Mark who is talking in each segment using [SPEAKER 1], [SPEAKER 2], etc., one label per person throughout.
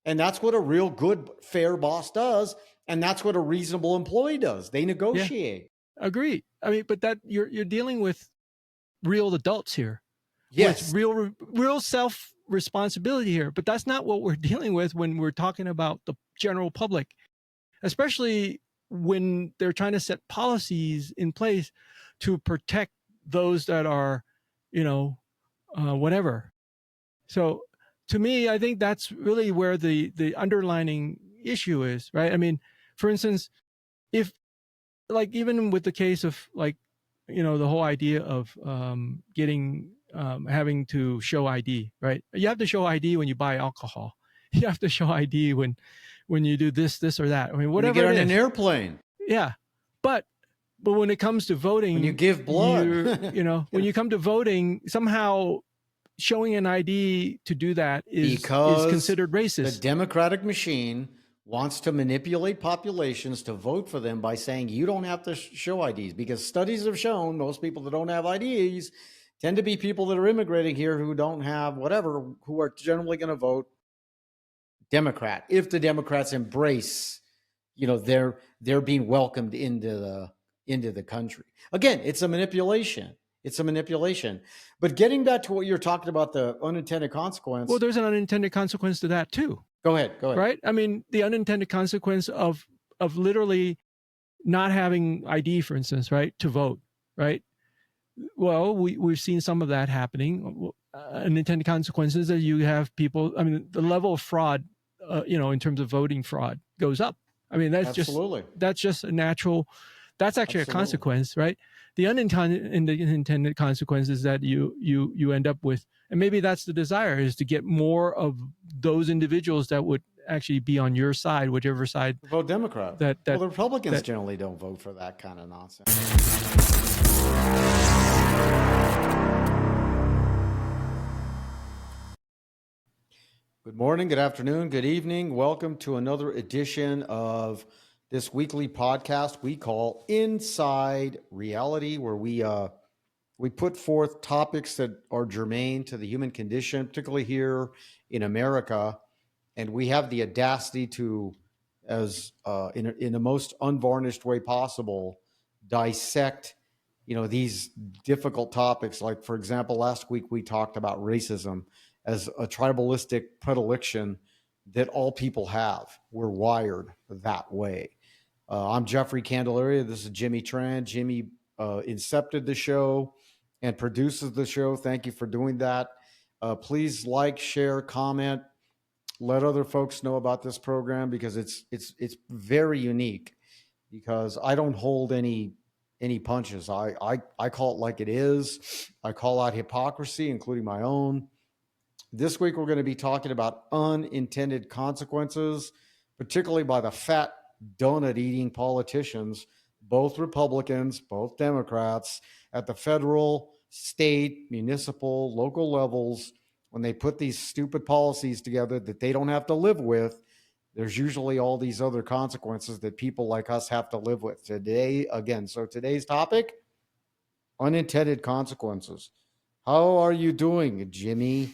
[SPEAKER 1] And that's what a real good, fair boss does. And that's what a reasonable employee does. They negotiate.
[SPEAKER 2] Yeah, agree. I mean, but that you're dealing with real adults here.
[SPEAKER 1] Yes.
[SPEAKER 2] With real self responsibility here. But that's not what we're dealing with when we're talking about the general public, especially when they're trying to set policies in place to protect those that are, whatever. So to me, I think that's really where the underlining issue is, right? I mean, for instance, if like even with the case of like, the whole idea of having to show ID, right? You have to show ID when you buy alcohol. You have to show ID when you do this or that. I mean, whatever.
[SPEAKER 1] When you get on an airplane.
[SPEAKER 2] Yeah, but when it comes to voting,
[SPEAKER 1] when you give blood,
[SPEAKER 2] when you come to voting, somehow showing an ID to do that is considered racist.
[SPEAKER 1] The Democratic machine wants to manipulate populations to vote for them by saying you don't have to show IDs, because studies have shown most people that don't have IDs tend to be people that are immigrating here who don't have whatever, who are generally going to vote Democrat. If the Democrats embrace, they're being welcomed into the country. Again, it's a manipulation. But getting back to what you're talking about, the unintended consequence.
[SPEAKER 2] Well, there's an unintended consequence to that too.
[SPEAKER 1] Go ahead.
[SPEAKER 2] Right? I mean, the unintended consequence of literally not having ID, for instance, right, to vote, right? Well, we've seen some of that happening. Unintended consequences that you have people. I mean, the level of fraud, in terms of voting fraud, goes up. I mean, that's just a natural. That's actually a consequence, right? The unintended consequence is that you end up with, and maybe that's the desire, is to get more of those individuals that would actually be on your side, whichever side.
[SPEAKER 1] Vote Democrat. Well, the Republicans generally don't vote for that kind of nonsense. Good morning, good afternoon, good evening. Welcome to another edition of this weekly podcast we call Inside Reality, where we put forth topics that are germane to the human condition, particularly here in America, and we have the audacity to, as in the most unvarnished way possible, dissect, these difficult topics. Like, for example, last week we talked about racism as a tribalistic predilection that all people have. We're wired that way. I'm Jeffrey Candelaria. This is Jimmy Tran. Jimmy incepted the show and produces the show. Thank you for doing that. Please like, share, comment, let other folks know about this program, because it's very unique, because I don't hold any punches. I call it like it is. I call out hypocrisy, including my own. This week, we're going to be talking about unintended consequences, particularly by the fat donut-eating politicians, both Republicans, both Democrats, at the federal, state, municipal, local levels. When they put these stupid policies together that they don't have to live with, there's usually all these other consequences that people like us have to live with. Today's topic, unintended consequences. How are you doing, Jimmy?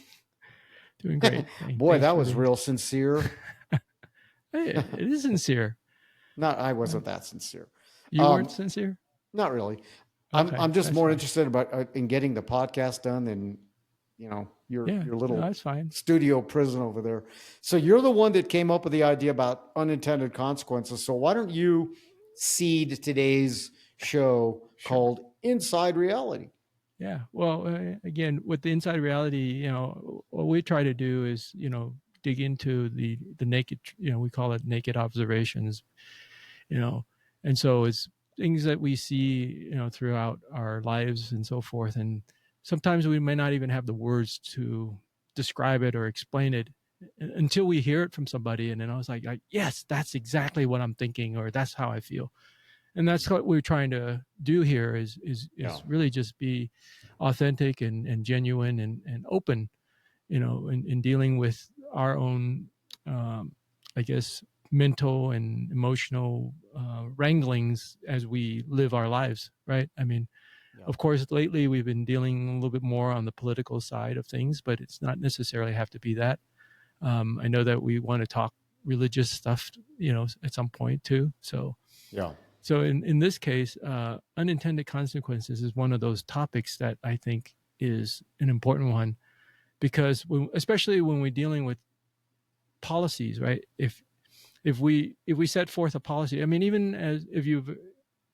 [SPEAKER 2] Doing great.
[SPEAKER 1] Boy, that was real sincere.
[SPEAKER 2] Hey, it is sincere.
[SPEAKER 1] I wasn't that sincere.
[SPEAKER 2] You weren't sincere?
[SPEAKER 1] Not really. Okay, I'm just more interested in getting the podcast done than, your little
[SPEAKER 2] that's fine.
[SPEAKER 1] studio prison over there. So you're the one that came up with the idea about unintended consequences. So why don't you seed today's show called Inside Reality?
[SPEAKER 2] Yeah. Well, again, with the Inside Reality, what we try to do is, dig into the naked, we call it naked observations, and so it's things that we see, throughout our lives and so forth. And sometimes we may not even have the words to describe it or explain it until we hear it from somebody. And then I was like, yes, that's exactly what I'm thinking, or that's how I feel. And that's what we're trying to do here is really just be authentic and genuine and open, in dealing with our own, I guess, mental and emotional wranglings as we live our lives, right? I mean, of course, lately we've been dealing a little bit more on the political side of things, but it's not necessarily have to be that. I know that we want to talk religious stuff, at some point too. So
[SPEAKER 1] Yeah.
[SPEAKER 2] so in this case, unintended consequences is one of those topics that I think is an important one, because especially when we're dealing with policies, right? If we set forth a policy, I mean, even as if you've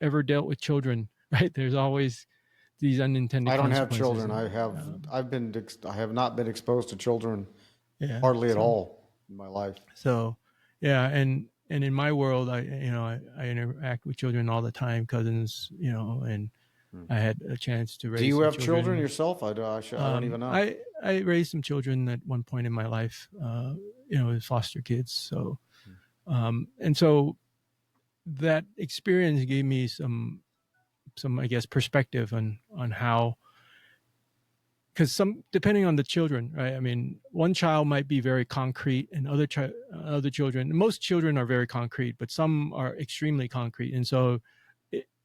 [SPEAKER 2] ever dealt with children, right? There's always these unintended
[SPEAKER 1] I don't have
[SPEAKER 2] consequences.
[SPEAKER 1] children.
[SPEAKER 2] And,
[SPEAKER 1] I have not been exposed to children
[SPEAKER 2] yeah.
[SPEAKER 1] hardly at
[SPEAKER 2] So
[SPEAKER 1] all in my life.
[SPEAKER 2] so yeah, and in my world, I interact with children all the time, cousins, and
[SPEAKER 1] Hmm.
[SPEAKER 2] I had a chance to
[SPEAKER 1] Do
[SPEAKER 2] raise
[SPEAKER 1] you
[SPEAKER 2] some
[SPEAKER 1] have children
[SPEAKER 2] children.
[SPEAKER 1] yourself? I don't even know.
[SPEAKER 2] I raised some children at one point in my life, as foster kids. So, and so that experience gave me some I guess perspective on how, because some depending on the children, right? I mean, one child might be very concrete, and other children, most children are very concrete, but some are extremely concrete, and so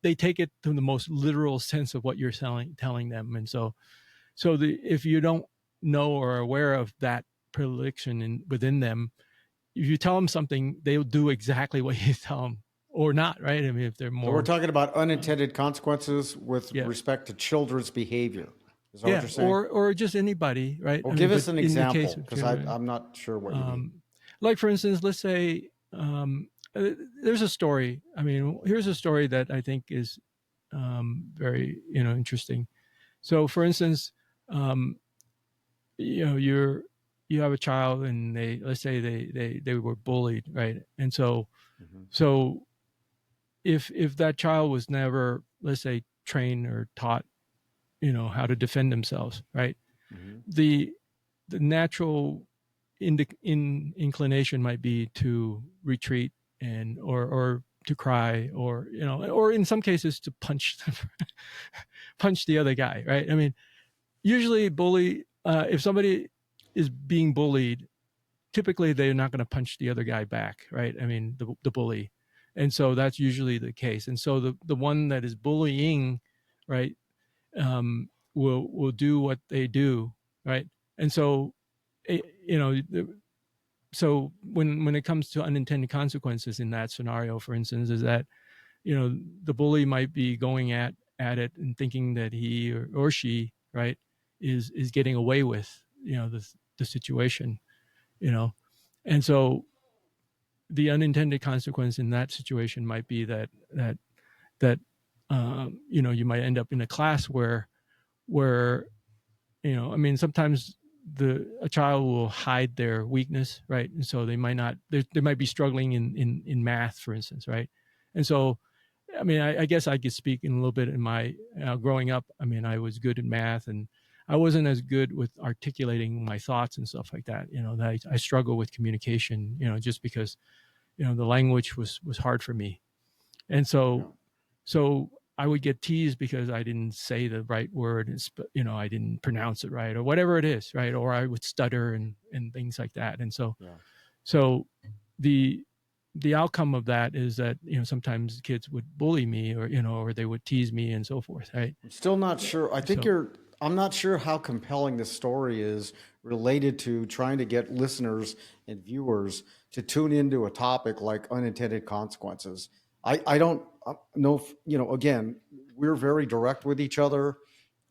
[SPEAKER 2] they take it to the most literal sense of what you're telling them, and so if you don't know or are aware of that predilection within them, if you tell them something, they'll do exactly what you tell them, or not, right? I mean, if they're
[SPEAKER 1] So we're
[SPEAKER 2] more,
[SPEAKER 1] talking about unintended consequences with
[SPEAKER 2] yeah,
[SPEAKER 1] respect to children's behavior. Is that what
[SPEAKER 2] yeah,
[SPEAKER 1] you're saying?
[SPEAKER 2] or just anybody, right?
[SPEAKER 1] Well,
[SPEAKER 2] I mean,
[SPEAKER 1] give
[SPEAKER 2] but
[SPEAKER 1] us an
[SPEAKER 2] in the case
[SPEAKER 1] example
[SPEAKER 2] of
[SPEAKER 1] because
[SPEAKER 2] children,
[SPEAKER 1] I'm not sure what you mean.
[SPEAKER 2] um, like for instance, let's say, there's a story. I mean, here's a story that I think is very interesting. So, for instance, um, you have a child, and let's say they were bullied, right? And so
[SPEAKER 1] Hmm.
[SPEAKER 2] so if that child was never, let's say, trained or taught, how to defend themselves, right?
[SPEAKER 1] Hmm.
[SPEAKER 2] The natural inclination might be to retreat, and or to cry, or or in some cases to punch punch the other guy, right? I mean, usually if somebody is being bullied, typically they're not going to punch the other guy back, right? I mean, the bully. And so that's usually the case. And so the one that is bullying, right, will do what they do, right? And so, you know, so when it comes to unintended consequences in that scenario, for instance, is that, the bully might be going at it and thinking that he or she, right, is getting away with, the situation, you know and so the unintended consequence in that situation might be that you might end up in a class where I mean, sometimes a child will hide their weakness, right? And so they might not they might be struggling in math, for instance, right? And so, I mean, I guess I could speak in a little bit in my growing up. I mean, I was good in math, and I wasn't as good with articulating my thoughts and stuff like that. I struggle with communication, just because the language was hard for me. And
[SPEAKER 1] Yeah.
[SPEAKER 2] so I would get teased because I didn't say the right word, and I didn't pronounce it right, or whatever it is, right? Or I would stutter and things like that. And so
[SPEAKER 1] Yeah.
[SPEAKER 2] so the the outcome of that is that sometimes kids would bully me, or they would tease me and so forth, right?
[SPEAKER 1] I'm still not sure.
[SPEAKER 2] So
[SPEAKER 1] I'm not sure how compelling this story is related to trying to get listeners and viewers to tune into a topic like unintended consequences. I don't know if, again, we're very direct with each other.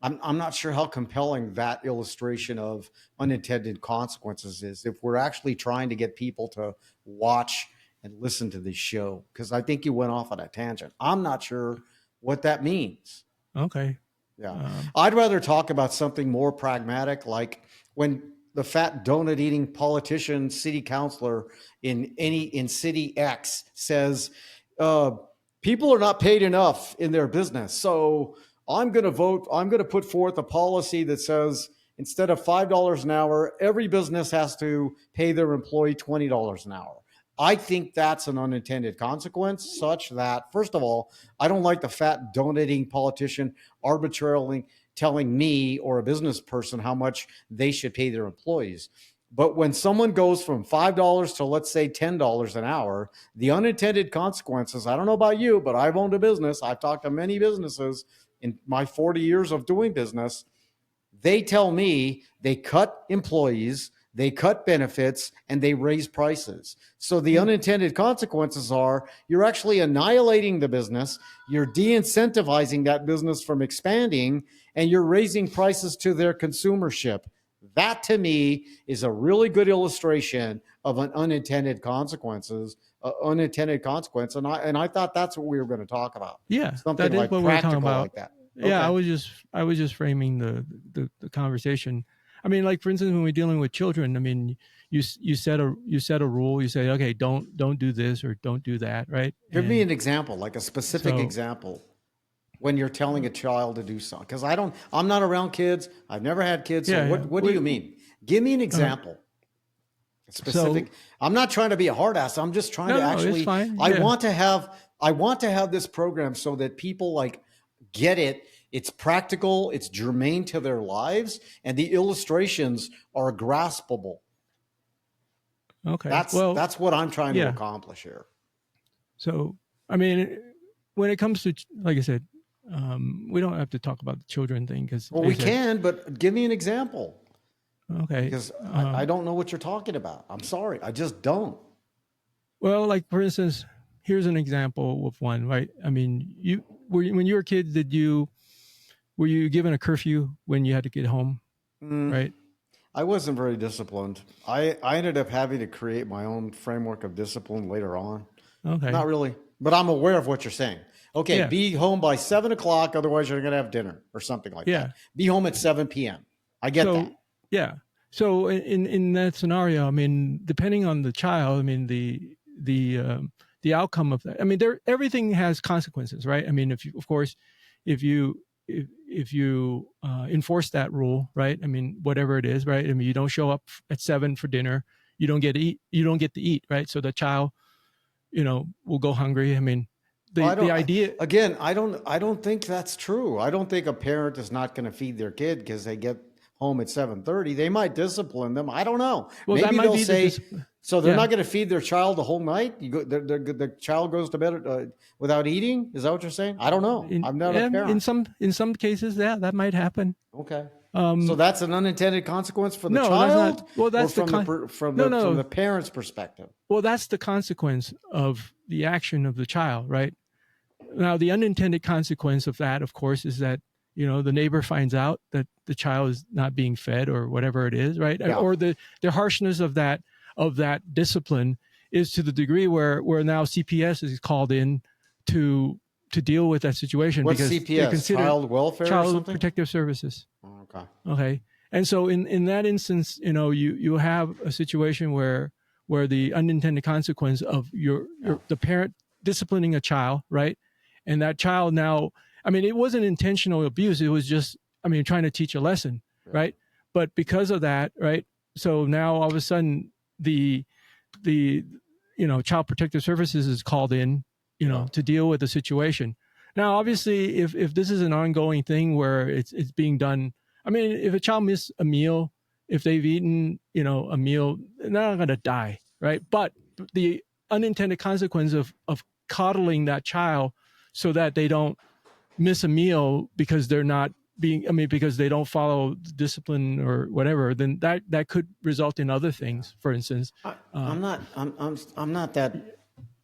[SPEAKER 1] I'm not sure how compelling that illustration of unintended consequences is if we're actually trying to get people to watch and listen to this show, because I think you went off on a tangent. I'm not sure what that means.
[SPEAKER 2] okay.
[SPEAKER 1] Yeah.
[SPEAKER 2] um,
[SPEAKER 1] I'd rather talk about something more pragmatic, like when the fat donut eating politician, city councilor in city X says, uh, people are not paid enough in their business. So I'm going to put forth a policy that says instead of $5 an hour, every business has to pay their employee $20 an hour. I think that's an unintended consequence, such that, first of all, I don't like the fat donating politician arbitrarily telling me or a business person how much they should pay their employees. But when someone goes from $5 to, let's say, $10 an hour, the unintended consequences, I don't know about you, but I've owned a business. I've talked to many businesses in my 40 years of doing business. They tell me they cut employees, they cut benefits, and they raise prices. So the unintended consequences are you're actually annihilating the business, you're de-incentivizing that business from expanding, and you're raising prices to their consumership. That to me is a really good illustration of an unintended consequences, unintended consequence. And I thought that's what we were going to talk about.
[SPEAKER 2] Yeah,
[SPEAKER 1] Something
[SPEAKER 2] that is
[SPEAKER 1] like
[SPEAKER 2] what we were talking
[SPEAKER 1] practical
[SPEAKER 2] about.
[SPEAKER 1] like that.
[SPEAKER 2] Yeah,
[SPEAKER 1] Okay.
[SPEAKER 2] I was just framing the conversation. I mean, like for instance, when we're dealing with children, I mean, you set a rule. You say, okay, don't do this or don't do that, right?
[SPEAKER 1] Give me
[SPEAKER 2] And
[SPEAKER 1] an example, like a specific
[SPEAKER 2] so
[SPEAKER 1] example when you're telling a child to do something. Because I'm not around kids. I've never had kids. So
[SPEAKER 2] yeah, yeah.
[SPEAKER 1] what do you mean? Give me an
[SPEAKER 2] Uh,
[SPEAKER 1] example.
[SPEAKER 2] so
[SPEAKER 1] Specific. I'm not trying to be a hard ass. I'm just trying to
[SPEAKER 2] no, it's
[SPEAKER 1] actually,
[SPEAKER 2] fine.
[SPEAKER 1] I
[SPEAKER 2] Yeah.
[SPEAKER 1] want to have, I want to have this program so that people like get it. It's practical. It's germane to their lives, and the illustrations are graspable.
[SPEAKER 2] Okay. Well,
[SPEAKER 1] That's what I'm trying to
[SPEAKER 2] yeah.
[SPEAKER 1] accomplish here.
[SPEAKER 2] So I mean, when it comes to, like I said, we don't have to talk about the children thing because,
[SPEAKER 1] Well,
[SPEAKER 2] like I
[SPEAKER 1] we
[SPEAKER 2] said,
[SPEAKER 1] can, but give me an example
[SPEAKER 2] okay.
[SPEAKER 1] because I don't know what you're talking about. I'm sorry, I just don't.
[SPEAKER 2] Well, like for instance, here's an example of one, right? I mean, when you were a kid, were you given a curfew when you had to get home,
[SPEAKER 1] Mm,
[SPEAKER 2] right?
[SPEAKER 1] I wasn't very disciplined. I ended up having to create my own framework of discipline later on.
[SPEAKER 2] Okay.
[SPEAKER 1] Not really, but I'm aware of what you're saying. Okay,
[SPEAKER 2] Yeah.
[SPEAKER 1] be home by 7 o'clock, otherwise you're going to have dinner or something like
[SPEAKER 2] Yeah.
[SPEAKER 1] that. Be home at 7 p.m. I get that.
[SPEAKER 2] So yeah. So in that scenario, I mean, depending on the child, I mean the outcome of that. I mean, everything has consequences, right? I mean, if you, of course, if you if you enforce that rule, right? I mean, whatever it is, right? I mean, you don't show up at 7 for dinner, you don't get to eat, right? So the child, will go hungry. I mean,
[SPEAKER 1] Well, I
[SPEAKER 2] the
[SPEAKER 1] don't.
[SPEAKER 2] idea.
[SPEAKER 1] Again, I don't. I don't think that's true. I don't think a parent is not going to feed their kid because they get home at 7:30. They might discipline them. I don't know.
[SPEAKER 2] Well, that
[SPEAKER 1] Maybe
[SPEAKER 2] might
[SPEAKER 1] they'll
[SPEAKER 2] be the
[SPEAKER 1] say,
[SPEAKER 2] discipline.
[SPEAKER 1] so they're
[SPEAKER 2] Yeah.
[SPEAKER 1] not going to feed their child the whole night. The child goes to bed without eating. Is that what you're saying? I don't know. I'm not a
[SPEAKER 2] In
[SPEAKER 1] parent.
[SPEAKER 2] some cases, yeah, that might happen.
[SPEAKER 1] Okay. So
[SPEAKER 2] Um,
[SPEAKER 1] that's an unintended consequence for the
[SPEAKER 2] no, that's
[SPEAKER 1] child,
[SPEAKER 2] not. Well,
[SPEAKER 1] or
[SPEAKER 2] that's the no,
[SPEAKER 1] from
[SPEAKER 2] no.
[SPEAKER 1] the parent's perspective.
[SPEAKER 2] Well, that's the consequence of the action of the child, right? Now, the unintended consequence of that, of course, is that the neighbor finds out that the child is not being fed or whatever it is, right?
[SPEAKER 1] Yeah.
[SPEAKER 2] Or the harshness of that discipline is to the degree where now CPS is called in to deal with that situation
[SPEAKER 1] What's
[SPEAKER 2] because they're
[SPEAKER 1] CPS?
[SPEAKER 2] considered
[SPEAKER 1] Child welfare or
[SPEAKER 2] Child
[SPEAKER 1] something?
[SPEAKER 2] Protective Services.
[SPEAKER 1] Oh, okay.
[SPEAKER 2] Okay. And so in that instance, you have a situation where the unintended consequence of the parent disciplining a child, right? And that child now, I mean, it wasn't intentional abuse. It was just, I mean, trying to teach a lesson,
[SPEAKER 1] Yeah.
[SPEAKER 2] right? But because of that, right? So now all of a sudden the Child Protective Services is called in,
[SPEAKER 1] Yeah.
[SPEAKER 2] to deal with the situation. Now, obviously, if this is an ongoing thing where it's being done, I mean, if a child misses a meal, if they've eaten, a meal, they're not going to die, right? But the unintended consequence of coddling that child so that they don't miss a meal because they're not because they don't follow discipline or whatever, then that could result in other things. For instance,
[SPEAKER 1] I'm not. I'm not that.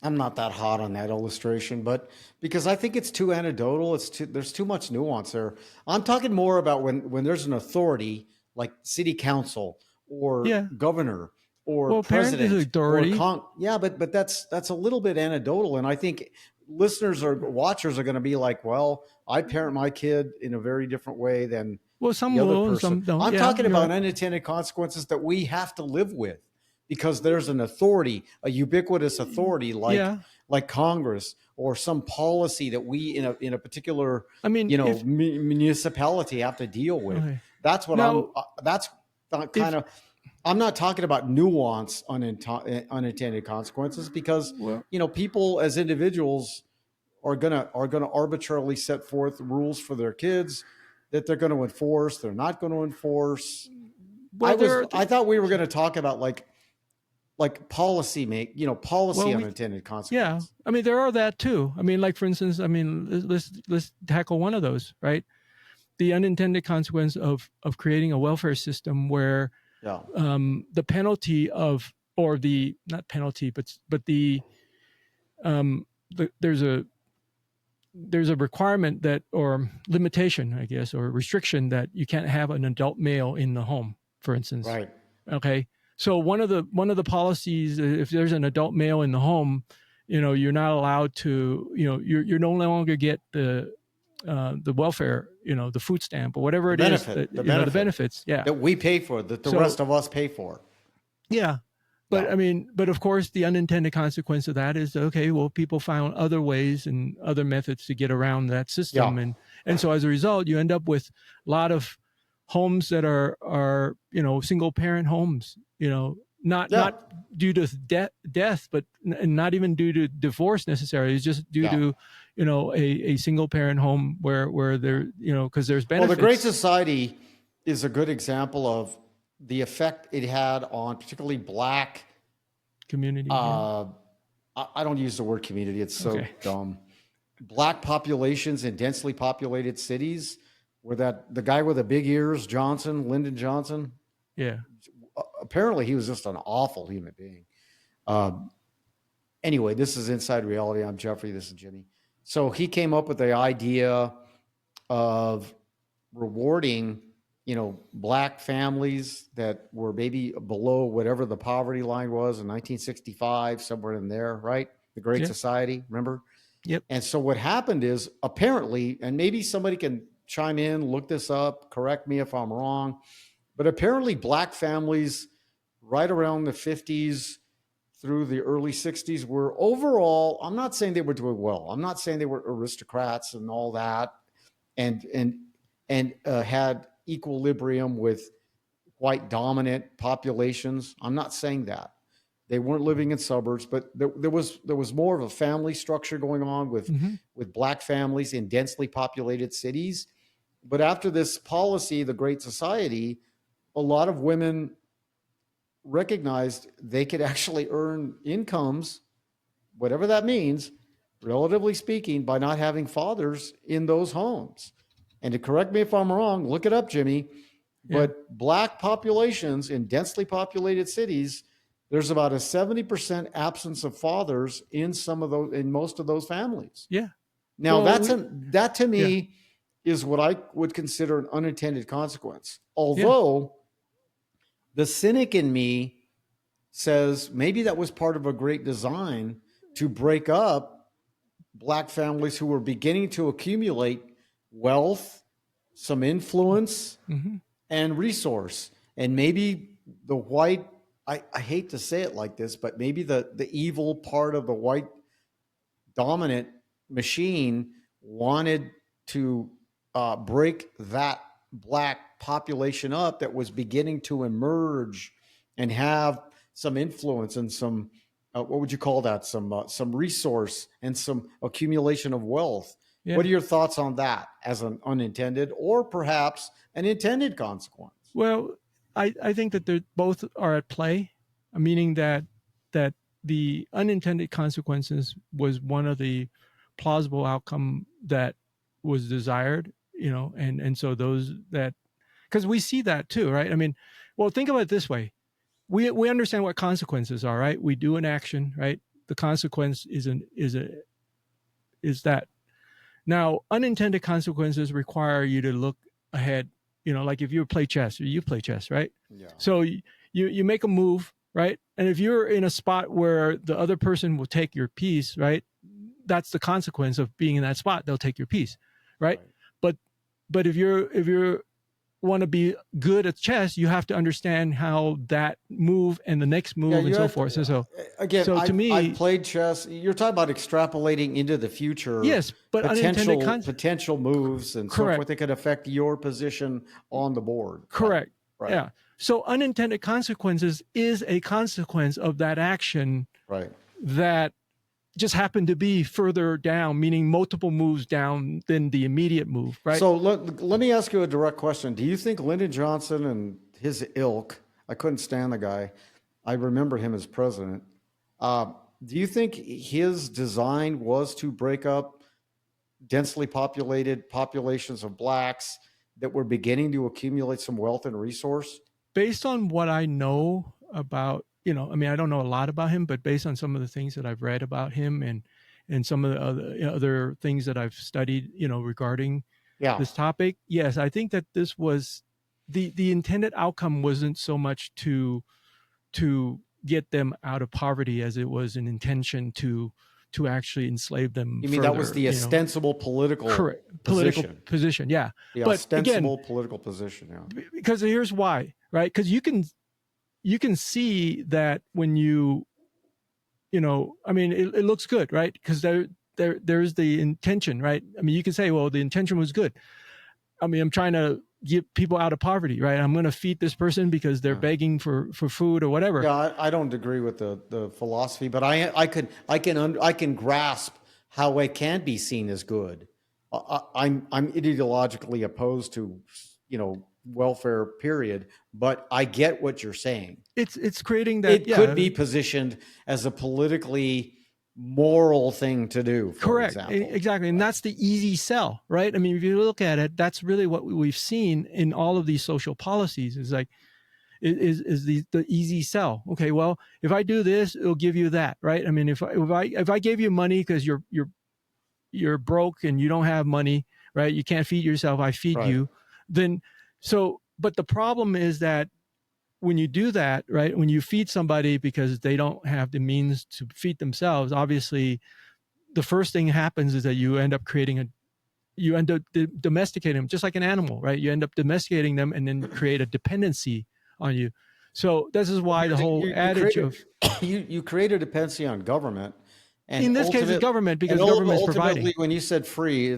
[SPEAKER 1] I'm not that hot on that illustration, but because I think it's too anecdotal. There's too much nuance there. I'm talking more about when there's an authority like city council or
[SPEAKER 2] yeah,
[SPEAKER 1] governor or
[SPEAKER 2] well, parent is
[SPEAKER 1] president
[SPEAKER 2] authority.
[SPEAKER 1] yeah, but that's a little bit anecdotal, and I think listeners or watchers are going to be like, well, I parent my kid in a very different way than
[SPEAKER 2] Well, some
[SPEAKER 1] the other
[SPEAKER 2] will and
[SPEAKER 1] person.
[SPEAKER 2] some don't.
[SPEAKER 1] I'm
[SPEAKER 2] Yeah,
[SPEAKER 1] talking
[SPEAKER 2] you're
[SPEAKER 1] about
[SPEAKER 2] right.
[SPEAKER 1] unintended consequences that we have to live with because there's an authority, a ubiquitous authority
[SPEAKER 2] Yeah,
[SPEAKER 1] like Congress or some policy that we in a particular
[SPEAKER 2] I mean, if
[SPEAKER 1] municipality have to deal with.
[SPEAKER 2] okay.
[SPEAKER 1] That's what
[SPEAKER 2] Now,
[SPEAKER 1] that's
[SPEAKER 2] if
[SPEAKER 1] kind of. I'm not talking about nuance unintended consequences because
[SPEAKER 2] well,
[SPEAKER 1] people as individuals are gonna arbitrarily set forth rules for their kids that they're going to enforce. They're not going to enforce.
[SPEAKER 2] there are
[SPEAKER 1] I thought we were going to talk about policy policy
[SPEAKER 2] well,
[SPEAKER 1] unintended
[SPEAKER 2] yeah.
[SPEAKER 1] consequences.
[SPEAKER 2] I mean, there are that too. I mean, like for instance, I mean, let's tackle one of those, right? The unintended consequence of creating a welfare system where
[SPEAKER 1] Yeah.
[SPEAKER 2] the penalty of, or the, not penalty, but there's a requirement that, or limitation, I guess, or restriction that you can't have an adult male in the home, for instance.
[SPEAKER 1] Right.
[SPEAKER 2] Okay. So one of the policies, if there's an adult male in the home, you're not allowed to, you're no longer get the welfare, the food stamp or whatever
[SPEAKER 1] The
[SPEAKER 2] it is
[SPEAKER 1] benefit,
[SPEAKER 2] that,
[SPEAKER 1] the
[SPEAKER 2] the
[SPEAKER 1] benefit
[SPEAKER 2] benefits. Yeah.
[SPEAKER 1] that we pay for, that the
[SPEAKER 2] So,
[SPEAKER 1] rest of us pay for.
[SPEAKER 2] yeah. But
[SPEAKER 1] Yeah.
[SPEAKER 2] I mean, but of course, the unintended consequence of that is, okay, well, people found other ways and other methods to get around that system.
[SPEAKER 1] Yeah.
[SPEAKER 2] And so as a result, you end up with a lot of homes that are, single parent homes, not
[SPEAKER 1] Yeah.
[SPEAKER 2] due to death, but not even due to divorce necessarily. It's just due
[SPEAKER 1] Yeah.
[SPEAKER 2] to, a single parent home where there, because there's
[SPEAKER 1] Well,
[SPEAKER 2] benefits.
[SPEAKER 1] the Great Society is a good example of the effect it had on particularly Black
[SPEAKER 2] community.
[SPEAKER 1] I don't use the word community. It's so dumb. Black populations in densely populated cities, where the guy with the big ears, Lyndon Johnson.
[SPEAKER 2] Yeah.
[SPEAKER 1] Apparently he was just an awful human being. Anyway, this is Inside Reality. I'm Jeffrey. This is Jimmy. So he came up with the idea of rewarding, Black families that were maybe below whatever the poverty line was in 1965, somewhere in there, right? The Great Society, remember?
[SPEAKER 2] Yep.
[SPEAKER 1] And so what happened is, apparently, and maybe somebody can chime in, look this up, correct me if I'm wrong, but apparently Black families right around the 50s through the early 60s were overall, I'm not saying they were doing well. I'm not saying they were aristocrats and all that, and had equilibrium with white dominant populations. I'm not saying that. They weren't living in suburbs, but there was more of a family structure going on with Black families in densely populated cities. But after this policy, the Great Society, a lot of women recognized they could actually earn incomes, whatever that means, relatively speaking, by not having fathers in those homes. And to correct me if I'm wrong, look it up, Jimmy. But Black populations in densely populated cities, there's about a 70% absence of fathers in most of those families.
[SPEAKER 2] Yeah.
[SPEAKER 1] Now that to me is what I would consider an unintended consequence. Although the cynic in me says maybe that was part of a great design to break up Black families who were beginning to accumulate wealth, some influence, and resource. And maybe the white, I hate to say it like this, but maybe the evil part of the white dominant machine wanted to break that Black population up that was beginning to emerge and have some influence and some, what would you call that? Some resource and some accumulation of wealth. Yeah. What are your thoughts on that as an unintended or perhaps an intended consequence?
[SPEAKER 2] Well, I think that both are at play, meaning that the unintended consequences was one of the plausible outcome that was desired, and so those that, because we see that too, right? I mean, well, think about it this way. We understand what consequences are, right? We do an action, right? The consequence is that. Now, unintended consequences require you to look ahead. Like if you play chess, right? Yeah. So you make a move, right? And if you're in a spot where the other person will take your piece, right? That's the consequence of being in that spot. They'll take your piece, right? But if you're want to be good at chess, you have to understand how that move and the next move and so forth. So
[SPEAKER 1] again,
[SPEAKER 2] so to me,
[SPEAKER 1] I played chess. You're talking about extrapolating into the future.
[SPEAKER 2] Yes, but
[SPEAKER 1] potential moves and so forth that could affect your position on the board.
[SPEAKER 2] Correct. Right. Yeah. So unintended consequences is a consequence of that action.
[SPEAKER 1] Right.
[SPEAKER 2] That just happened to be further down, meaning multiple moves down than the immediate move, right?
[SPEAKER 1] So let me ask you a direct question. Do you think Lyndon Johnson and his ilk, I couldn't stand the guy, I remember him as president, do you think his design was to break up densely populated populations of Blacks that were beginning to accumulate some wealth and resource?
[SPEAKER 2] based on what I know about, I mean, I don't know a lot about him, but based on some of the things that I've read about him and some of the other things that I've studied, regarding
[SPEAKER 1] Yeah.
[SPEAKER 2] this topic, yes, I think that this was the intended outcome wasn't so much to get them out of poverty as it was an intention to actually enslave them
[SPEAKER 1] You mean that was
[SPEAKER 2] further,
[SPEAKER 1] the ostensible political
[SPEAKER 2] correct political
[SPEAKER 1] position?
[SPEAKER 2] position, yeah.
[SPEAKER 1] The
[SPEAKER 2] But again,
[SPEAKER 1] ostensible political position. Yeah.
[SPEAKER 2] because here's why, right? Because you can see that when I mean, it looks good, right? Because there's the intention, right? I mean, you can say, well, the intention was good. I mean, I'm trying to get people out of poverty, right? I'm going to feed this person because they're begging for food or whatever.
[SPEAKER 1] Yeah, I don't agree with the philosophy, but I can grasp how it can be seen as good. I'm ideologically opposed to welfare, period, but I get what you're saying.
[SPEAKER 2] It's creating that.
[SPEAKER 1] It could be positioned as a politically moral thing to do, for
[SPEAKER 2] correct,
[SPEAKER 1] example.
[SPEAKER 2] exactly, and that's the easy sell, right? I mean, if you look at it, that's really what we've seen in all of these social policies. Is like is the easy sell. Okay, well, if I do this, it'll give you that, right? I mean, if I gave you money because you're broke and you don't have money, right? You can't feed yourself. I feed
[SPEAKER 1] Right.
[SPEAKER 2] you. Then but the problem is that when you do that, right? When you feed somebody because they don't have the means to feed themselves, obviously the first thing happens is that you end up domesticating them just like an animal, right? You end up domesticating them and then create a dependency on you. So this is why the whole adage of
[SPEAKER 1] you create a dependency on government, and
[SPEAKER 2] in this case it's government, because government is providing.
[SPEAKER 1] When you said free,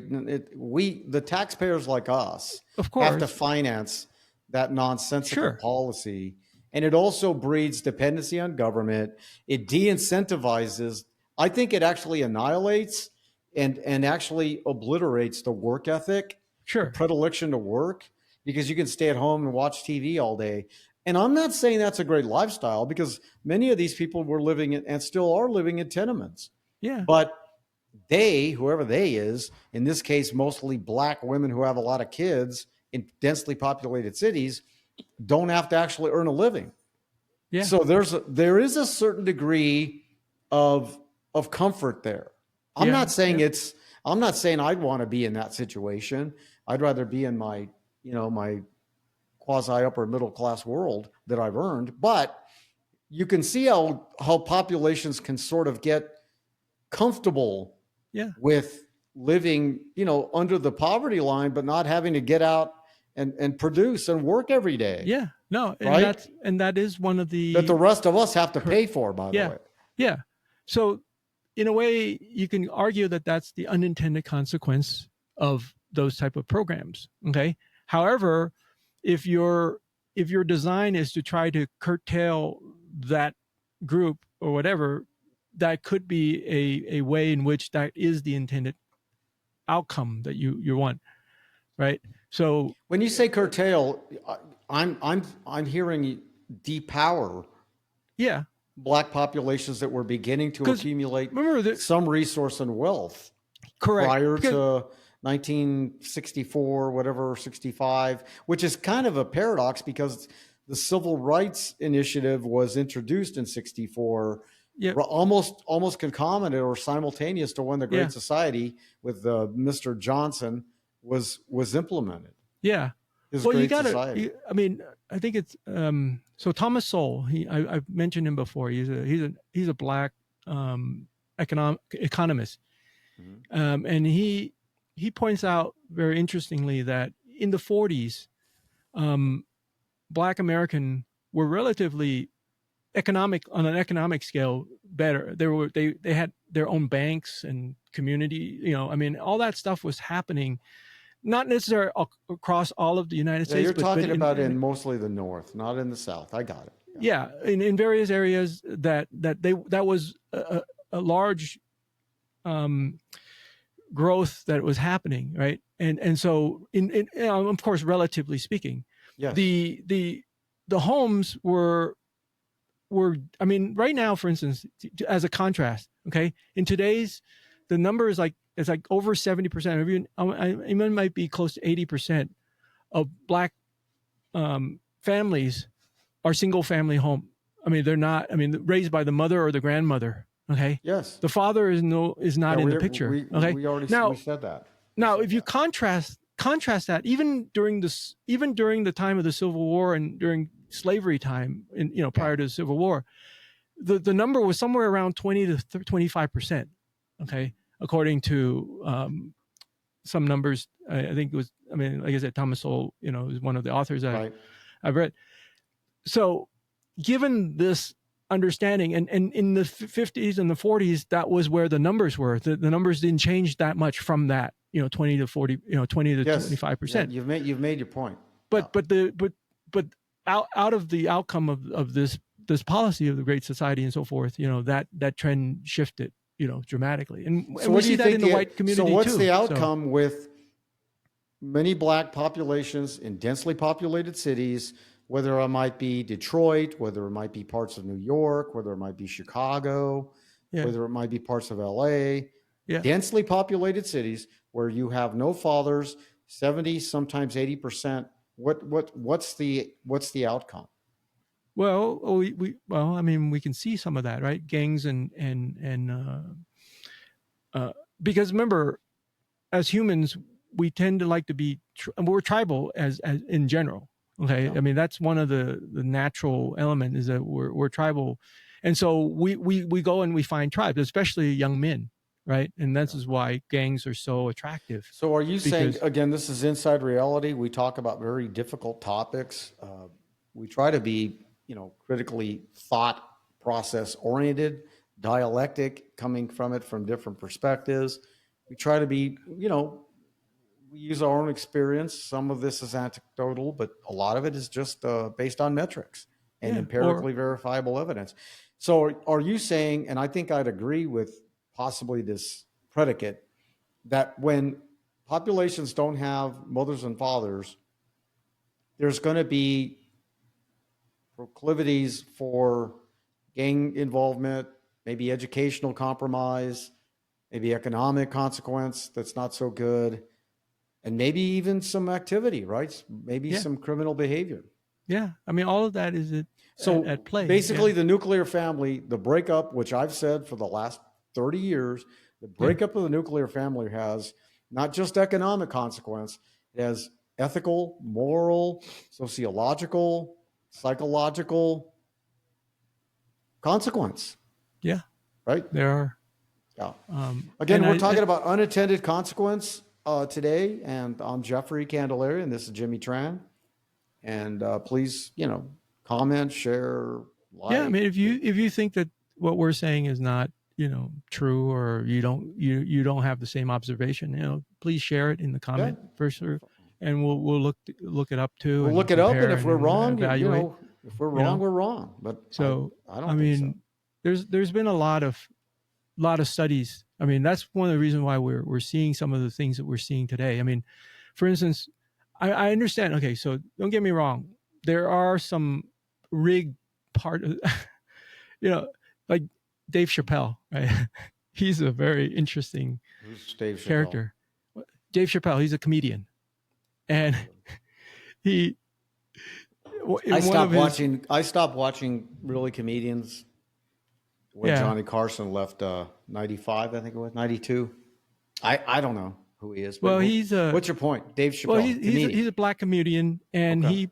[SPEAKER 1] we the taxpayers like us
[SPEAKER 2] Of course.
[SPEAKER 1] have to finance that nonsensical
[SPEAKER 2] Sure.
[SPEAKER 1] policy, and it also breeds dependency on government. It de-incentivizes. I think it actually annihilates and actually obliterates the work ethic,
[SPEAKER 2] Sure.
[SPEAKER 1] the predilection to work, because you can stay at home and watch TV all day. And I'm not saying that's a great lifestyle, because many of these people were living in, and still are living in, tenements.
[SPEAKER 2] Yeah.
[SPEAKER 1] But whoever they is, in this case, mostly black women who have a lot of kids in densely populated cities, don't have to actually earn a living.
[SPEAKER 2] Yeah.
[SPEAKER 1] So there is a certain degree of comfort there. I'm not saying I'm not saying I'd want to be in that situation. I'd rather be in my quasi upper middle class world that I've earned. But you can see how populations can sort of get comfortable with living, under the poverty line, but not having to get out and produce and work every day.
[SPEAKER 2] Yeah. No, and
[SPEAKER 1] right?
[SPEAKER 2] that is one of the
[SPEAKER 1] that the rest of us have to pay for, by the way.
[SPEAKER 2] Yeah. So in a way, you can argue that that's the unintended consequence of those type of programs. Okay. However, if your design is to try to curtail that group or whatever, that could be a way in which that is the intended outcome that you want, right? So
[SPEAKER 1] when you say curtail, I'm hearing depower.
[SPEAKER 2] Yeah.
[SPEAKER 1] Black populations that were beginning to accumulate some resource and wealth.
[SPEAKER 2] Correct.
[SPEAKER 1] Prior to 1964, whatever, 65, which is kind of a paradox, because the Civil Rights Initiative was introduced in 64, almost concomitant or simultaneous to when the Great Society with Mr. Johnson was implemented.
[SPEAKER 2] Yeah.
[SPEAKER 1] Well, you got to.
[SPEAKER 2] I mean, I think it's so Thomas Sowell. I've mentioned him before. He's a black economist, and he points out very interestingly that in the 40s, Black American were relatively on an economic scale better. They had their own banks and community. I mean, all that stuff was happening. Not necessarily across all of the United States.
[SPEAKER 1] You're talking about in mostly the North, not in the South. I got it.
[SPEAKER 2] Yeah, in various areas that was a large growth that was happening, right? And so in of course, relatively speaking, the homes were I mean, right now, for instance, as a contrast, okay, in today's, the number is like over 70%, even might be close to 80% of Black families are single family home. I mean, they're not. I mean, raised by the mother or the grandmother. Okay.
[SPEAKER 1] Yes.
[SPEAKER 2] The father is not
[SPEAKER 1] Yeah,
[SPEAKER 2] in the picture. Okay.
[SPEAKER 1] we already
[SPEAKER 2] Now,
[SPEAKER 1] we said that.
[SPEAKER 2] if you contrast that, even during the time of the Civil War and during slavery time, and prior to the Civil War, the number was somewhere around 20 to 25%. Okay, according to some numbers, I think it was. I mean, like I said, Thomas Sowell, is one of the authors that I've read. So, given this understanding, and in the 50s and the 40s, that was where the numbers were. The numbers didn't change that much from that. 20 to 40, 20 to 25%.
[SPEAKER 1] You've made your point.
[SPEAKER 2] But out of the outcome of this policy of the Great Society and so forth, that trend shifted, dramatically, and we see that in the white community too.
[SPEAKER 1] So what's the outcome with many black populations in densely populated cities, whether it might be Detroit, whether it might be parts of New York, whether it might be Chicago, whether it might be parts of LA, densely populated cities where you have no fathers, 70, sometimes 80%. What's the outcome?
[SPEAKER 2] Well, I mean, we can see some of that, right? Gangs and because remember, as humans, we tend to like to be, we're tribal as in general. Okay. Yeah. I mean, that's one of the natural element is that we're tribal. And so we go and we find tribes, especially young men. Right. And this is why gangs are so attractive.
[SPEAKER 1] So are you saying, again, this is Inside Reality. We talk about very difficult topics. We try to be, critically thought process oriented, dialectic, coming from it from different perspectives. We try to be, we use our own experience. Some of this is anecdotal, but a lot of it is just based on metrics and empirically verifiable evidence. So are you saying, and I think I'd agree with possibly this predicate, that when populations don't have mothers and fathers, there's going to be proclivities for gang involvement, maybe educational compromise, maybe economic consequence that's not so good, and maybe even some activity, right? Maybe some criminal behavior.
[SPEAKER 2] Yeah. I mean, all of that is at play.
[SPEAKER 1] Basically, the nuclear family, the breakup, which I've said for the last 30 years, the breakup of the nuclear family has not just economic consequence, it has ethical, moral, sociological, psychological consequence.
[SPEAKER 2] Yeah.
[SPEAKER 1] Right?
[SPEAKER 2] There are.
[SPEAKER 1] Yeah. Again, we're talking about unintended consequence today, and I'm Jeffrey Candelaria, and this is Jimmy Tran. And please, comment, share, like.
[SPEAKER 2] Yeah, I mean, if you think that what we're saying is not, true, or you don't have the same observation, please share it in the comment first, and we'll look it up too.
[SPEAKER 1] We'll look it up, and if we're wrong,
[SPEAKER 2] evaluate.
[SPEAKER 1] If we're wrong, we're wrong. But
[SPEAKER 2] so
[SPEAKER 1] I don't think so.
[SPEAKER 2] There's been a lot of studies. I mean, that's one of the reasons why we're seeing some of the things that we're seeing today. I mean, for instance, I understand. Okay, so don't get me wrong. There are some rigged part of, like Dave Chappelle, right? He's a very interesting character. Dave Chappelle, he's a comedian. And I
[SPEAKER 1] stopped watching really comedians when Johnny Carson left 95, I think it was 92. I don't know who he is.
[SPEAKER 2] Well,
[SPEAKER 1] what's your point? Dave Chappelle.
[SPEAKER 2] Well, he's a black comedian, and he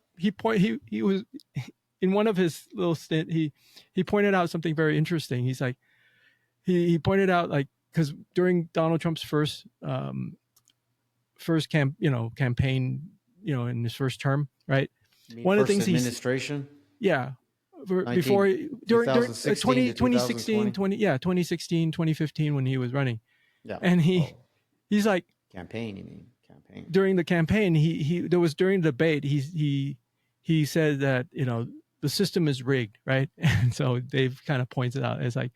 [SPEAKER 2] was in one of his little stint. He pointed out something very interesting. He's like, he pointed out, like, because during Donald Trump's first campaign, in his first term, right?
[SPEAKER 1] One of the things administration.
[SPEAKER 2] Before during 2016, 2015 when he was running. Yeah. And he's like,
[SPEAKER 1] campaign, you mean campaign.
[SPEAKER 2] During the campaign, during the debate, he said that, the system is rigged, right? And so Dave kind of points it out as like,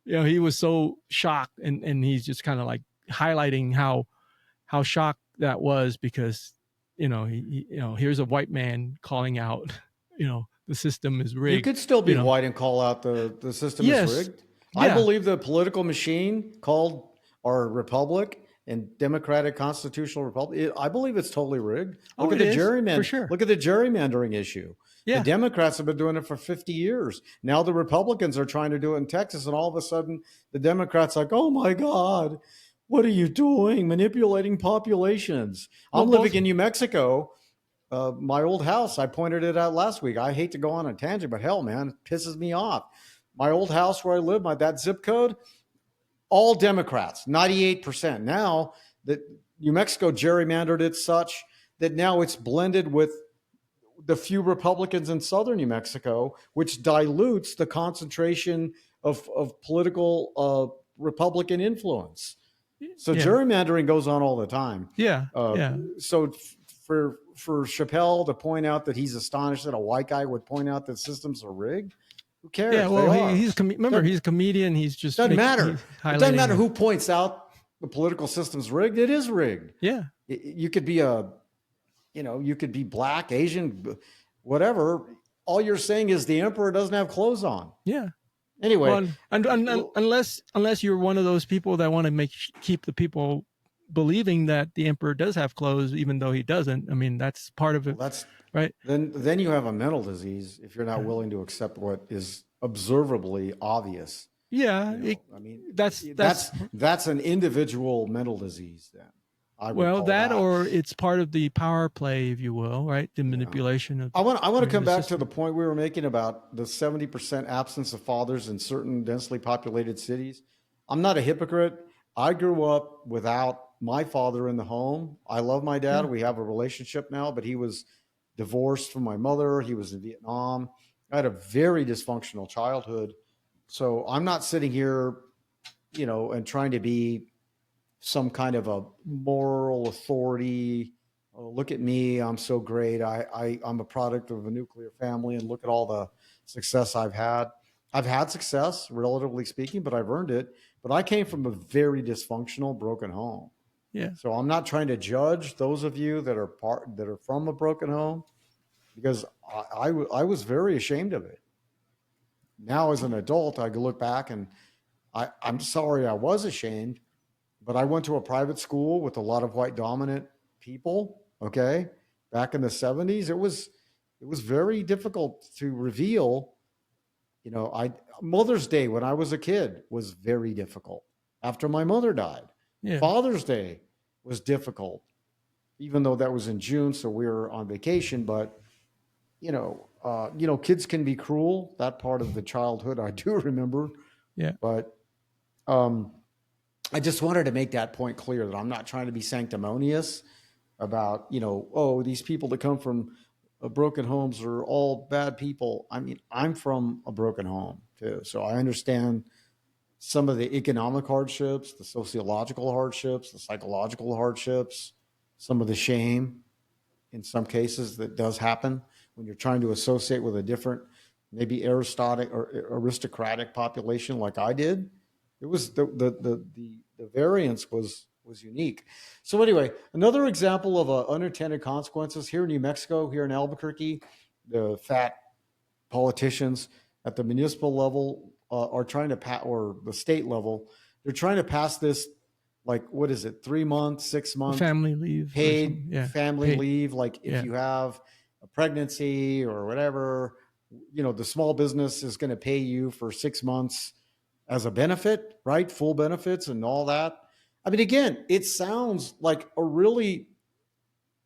[SPEAKER 2] he was so shocked, and he's just kind of like highlighting how shocked that was, because, here's a white man calling out, the system is rigged.
[SPEAKER 1] You could still be white and call out the system is rigged. Yeah. I believe the political machine called our republic and democratic constitutional republic, I believe it's totally rigged. Look at the gerrymandering issue. The
[SPEAKER 2] Yeah.
[SPEAKER 1] Democrats have been doing it for 50 years. Now the Republicans are trying to do it in Texas, and all of a sudden the Democrats like, oh my God, what are you doing? Manipulating populations.
[SPEAKER 2] Well,
[SPEAKER 1] I'm living
[SPEAKER 2] both.
[SPEAKER 1] in New Mexico. My old house, I pointed it out last week. I hate to go on a tangent, but hell, man, it pisses me off. My old house where I live, that zip code, all Democrats, 98%. Now that New Mexico gerrymandered it such that now it's blended with the few Republicans in southern New Mexico, which dilutes the concentration of political Republican influence. So
[SPEAKER 2] Yeah.
[SPEAKER 1] gerrymandering goes on all the time.
[SPEAKER 2] Yeah. Yeah.
[SPEAKER 1] So for Chappelle to point out that he's astonished that a white guy would point out that systems are rigged, who cares?
[SPEAKER 2] Yeah. Well,
[SPEAKER 1] they are.
[SPEAKER 2] remember, he's a comedian. He's just
[SPEAKER 1] Doesn't matter. It doesn't matter
[SPEAKER 2] highlighting
[SPEAKER 1] who points out the political system's rigged. It is rigged.
[SPEAKER 2] Yeah.
[SPEAKER 1] You could be you could be black, Asian, whatever. All you're saying is the emperor doesn't have clothes on.
[SPEAKER 2] Yeah.
[SPEAKER 1] Anyway,
[SPEAKER 2] Well, unless you're one of those people that want to keep the people believing that the emperor does have clothes, even though he doesn't. I mean, that's part of it.
[SPEAKER 1] well, that's
[SPEAKER 2] right.
[SPEAKER 1] Then you have a mental disease if you're not willing to accept what is observably obvious.
[SPEAKER 2] Yeah.
[SPEAKER 1] I mean, that's an individual mental disease. Then
[SPEAKER 2] or it's part of the power play, if you will, right? The manipulation of.
[SPEAKER 1] I want to come back to the point we were making about the 70% absence of fathers in certain densely populated cities. I'm not a hypocrite. I grew up without my father in the home. I love my dad. Yeah. We have a relationship now, but he was divorced from my mother. He was in Vietnam. I had a very dysfunctional childhood. So I'm not sitting here, and trying to be some kind of a moral authority. Oh, look at me, I'm so great. I'm a product of a nuclear family, and look at all the success I've had. I've had success, relatively speaking, but I've earned it. But I came from a very dysfunctional, broken home.
[SPEAKER 2] Yeah.
[SPEAKER 1] So I'm not trying to judge those of you that are from a broken home, because I was very ashamed of it. Now, as an adult, I can look back and I'm sorry I was ashamed. But I went to a private school with a lot of white dominant people. Okay. Back in the 70s, it was very difficult to reveal, Mother's Day when I was a kid was very difficult after my mother died. Yeah. Father's Day was difficult, even though that was in June. So we were on vacation, but kids can be cruel. That part of the childhood I do remember.
[SPEAKER 2] Yeah.
[SPEAKER 1] But, I just wanted to make that point clear that I'm not trying to be sanctimonious about, these people that come from broken homes are all bad people. I mean, I'm from a broken home too. So I understand some of the economic hardships, the sociological hardships, the psychological hardships, some of the shame in some cases that does happen when you're trying to associate with a different, maybe aristocratic population like I did. It was the variance was unique. So anyway, another example of unintended consequences here in New Mexico, here in Albuquerque, the fat politicians at the municipal level are trying to or the state level, they're trying to pass this, like, what is it, 3 months, 6 months
[SPEAKER 2] family leave,
[SPEAKER 1] paid family leave. Like if you have a pregnancy or whatever, the small business is going to pay you for 6 months as a benefit, right? Full benefits and all that. I mean, again, it sounds like a really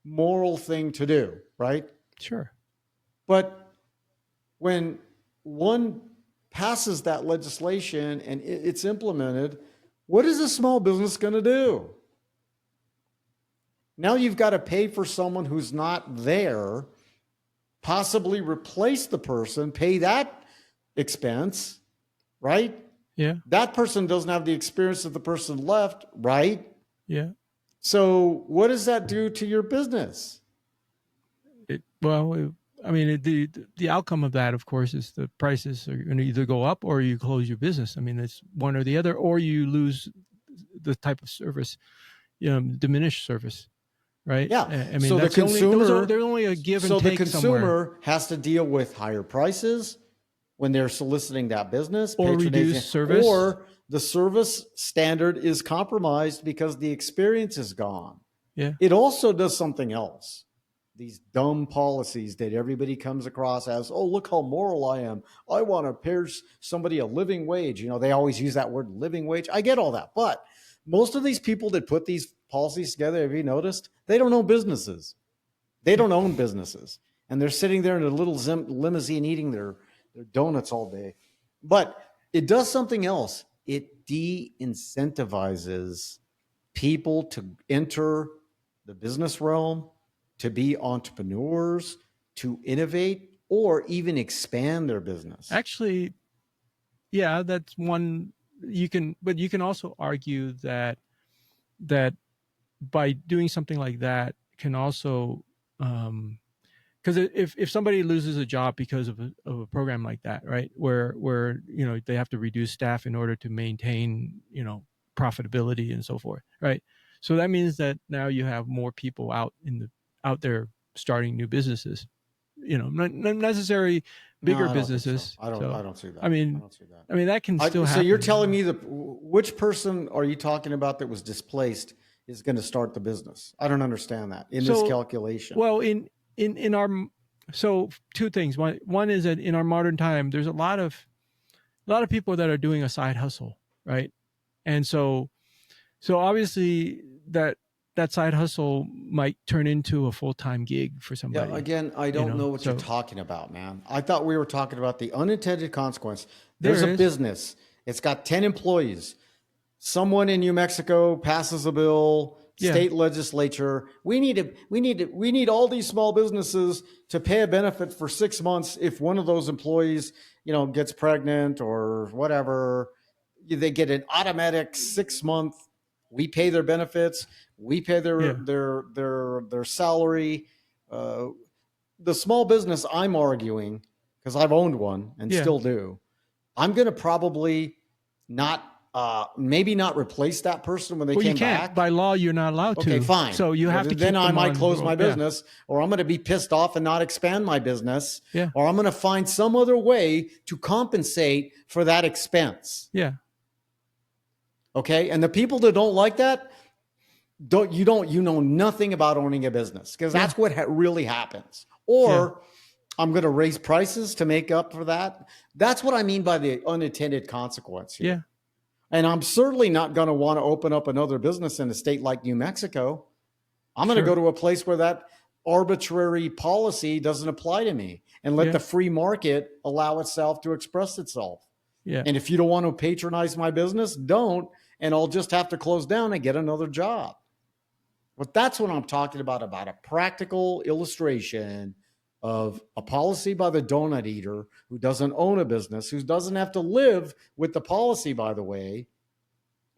[SPEAKER 1] moral thing to do, right?
[SPEAKER 2] Sure.
[SPEAKER 1] But when one passes that legislation and it's implemented, what is a small business going to do? Now you've got to pay for someone who's not there, possibly replace the person, pay that expense, right?
[SPEAKER 2] Yeah.
[SPEAKER 1] That person doesn't have the experience of the person left, right?
[SPEAKER 2] Yeah.
[SPEAKER 1] So what does that do to your business?
[SPEAKER 2] The outcome of that, of course, is the prices are going to either go up or you close your business. I mean, it's one or the other, or you lose the type of service, diminished service, right?
[SPEAKER 1] Yeah.
[SPEAKER 2] I mean,
[SPEAKER 1] so the consumer,
[SPEAKER 2] they're only a give and take.
[SPEAKER 1] So the consumer
[SPEAKER 2] somewhere.
[SPEAKER 1] has to deal with higher prices when they're soliciting that business,
[SPEAKER 2] or reduced service,
[SPEAKER 1] or the service standard is compromised because the experience is gone.
[SPEAKER 2] Yeah.
[SPEAKER 1] It also does something else. these dumb policies that everybody comes across as, oh, look how moral I am. I want to pay somebody a living wage. They always use that word living wage. I get all that. But most of these people that put these policies together, have you noticed? They don't own businesses. They don't own businesses. And they're sitting there in a little limousine eating their donuts all day. But it does something else. It de-incentivizes people to enter the business realm, to be entrepreneurs, to innovate, or even expand their business.
[SPEAKER 2] Actually, yeah, that's one but you can also argue that by doing something like that can also, because if somebody loses a job because of a program like that, right, where they have to reduce staff in order to maintain profitability and so forth, right? So that means that now you have more people out there starting new businesses, not necessarily bigger businesses.
[SPEAKER 1] So. I don't see that.
[SPEAKER 2] I don't see that. I mean that can still happen.
[SPEAKER 1] So you're telling me which person are you talking about that was displaced is going to start the business? I don't understand that in this calculation.
[SPEAKER 2] Well, in our, so two things. One is that in our modern time, there's a lot of people that are doing a side hustle, right? And so obviously that side hustle might turn into a full-time gig for somebody.
[SPEAKER 1] Yeah, again, I don't know what you're talking about, man. I thought we were talking about the unintended consequence. There's a business. It's got 10 employees. Someone in New Mexico passes a bill, state legislature. We need all these small businesses to pay a benefit for 6 months if one of those employees, gets pregnant or whatever. They get an automatic 6 month. We pay their benefits. We pay their salary. The small business I'm arguing, because I've owned one and still do, I'm going to probably maybe not replace that person when they came back.
[SPEAKER 2] By law, you're not allowed to.
[SPEAKER 1] Okay, fine.
[SPEAKER 2] So you have to.
[SPEAKER 1] Then I might close my business, or I'm going to be pissed off and not expand my business, or I'm going to find some other way to compensate for that expense.
[SPEAKER 2] Yeah.
[SPEAKER 1] Okay, and the people that don't like that, you know nothing about owning a business, because that's what really happens. Or I'm going to raise prices to make up for that. That's what I mean by the unintended consequence here.
[SPEAKER 2] Yeah.
[SPEAKER 1] And I'm certainly not going to want to open up another business in a state like New Mexico. I'm going to go to a place where that arbitrary policy doesn't apply to me, and let the free market allow itself to express itself.
[SPEAKER 2] Yeah.
[SPEAKER 1] And if you don't want to patronize my business, don't, and I'll just have to close down and get another job. But that's what I'm talking about a practical illustration of a policy by the donut eater who doesn't own a business, who doesn't have to live with the policy, by the way,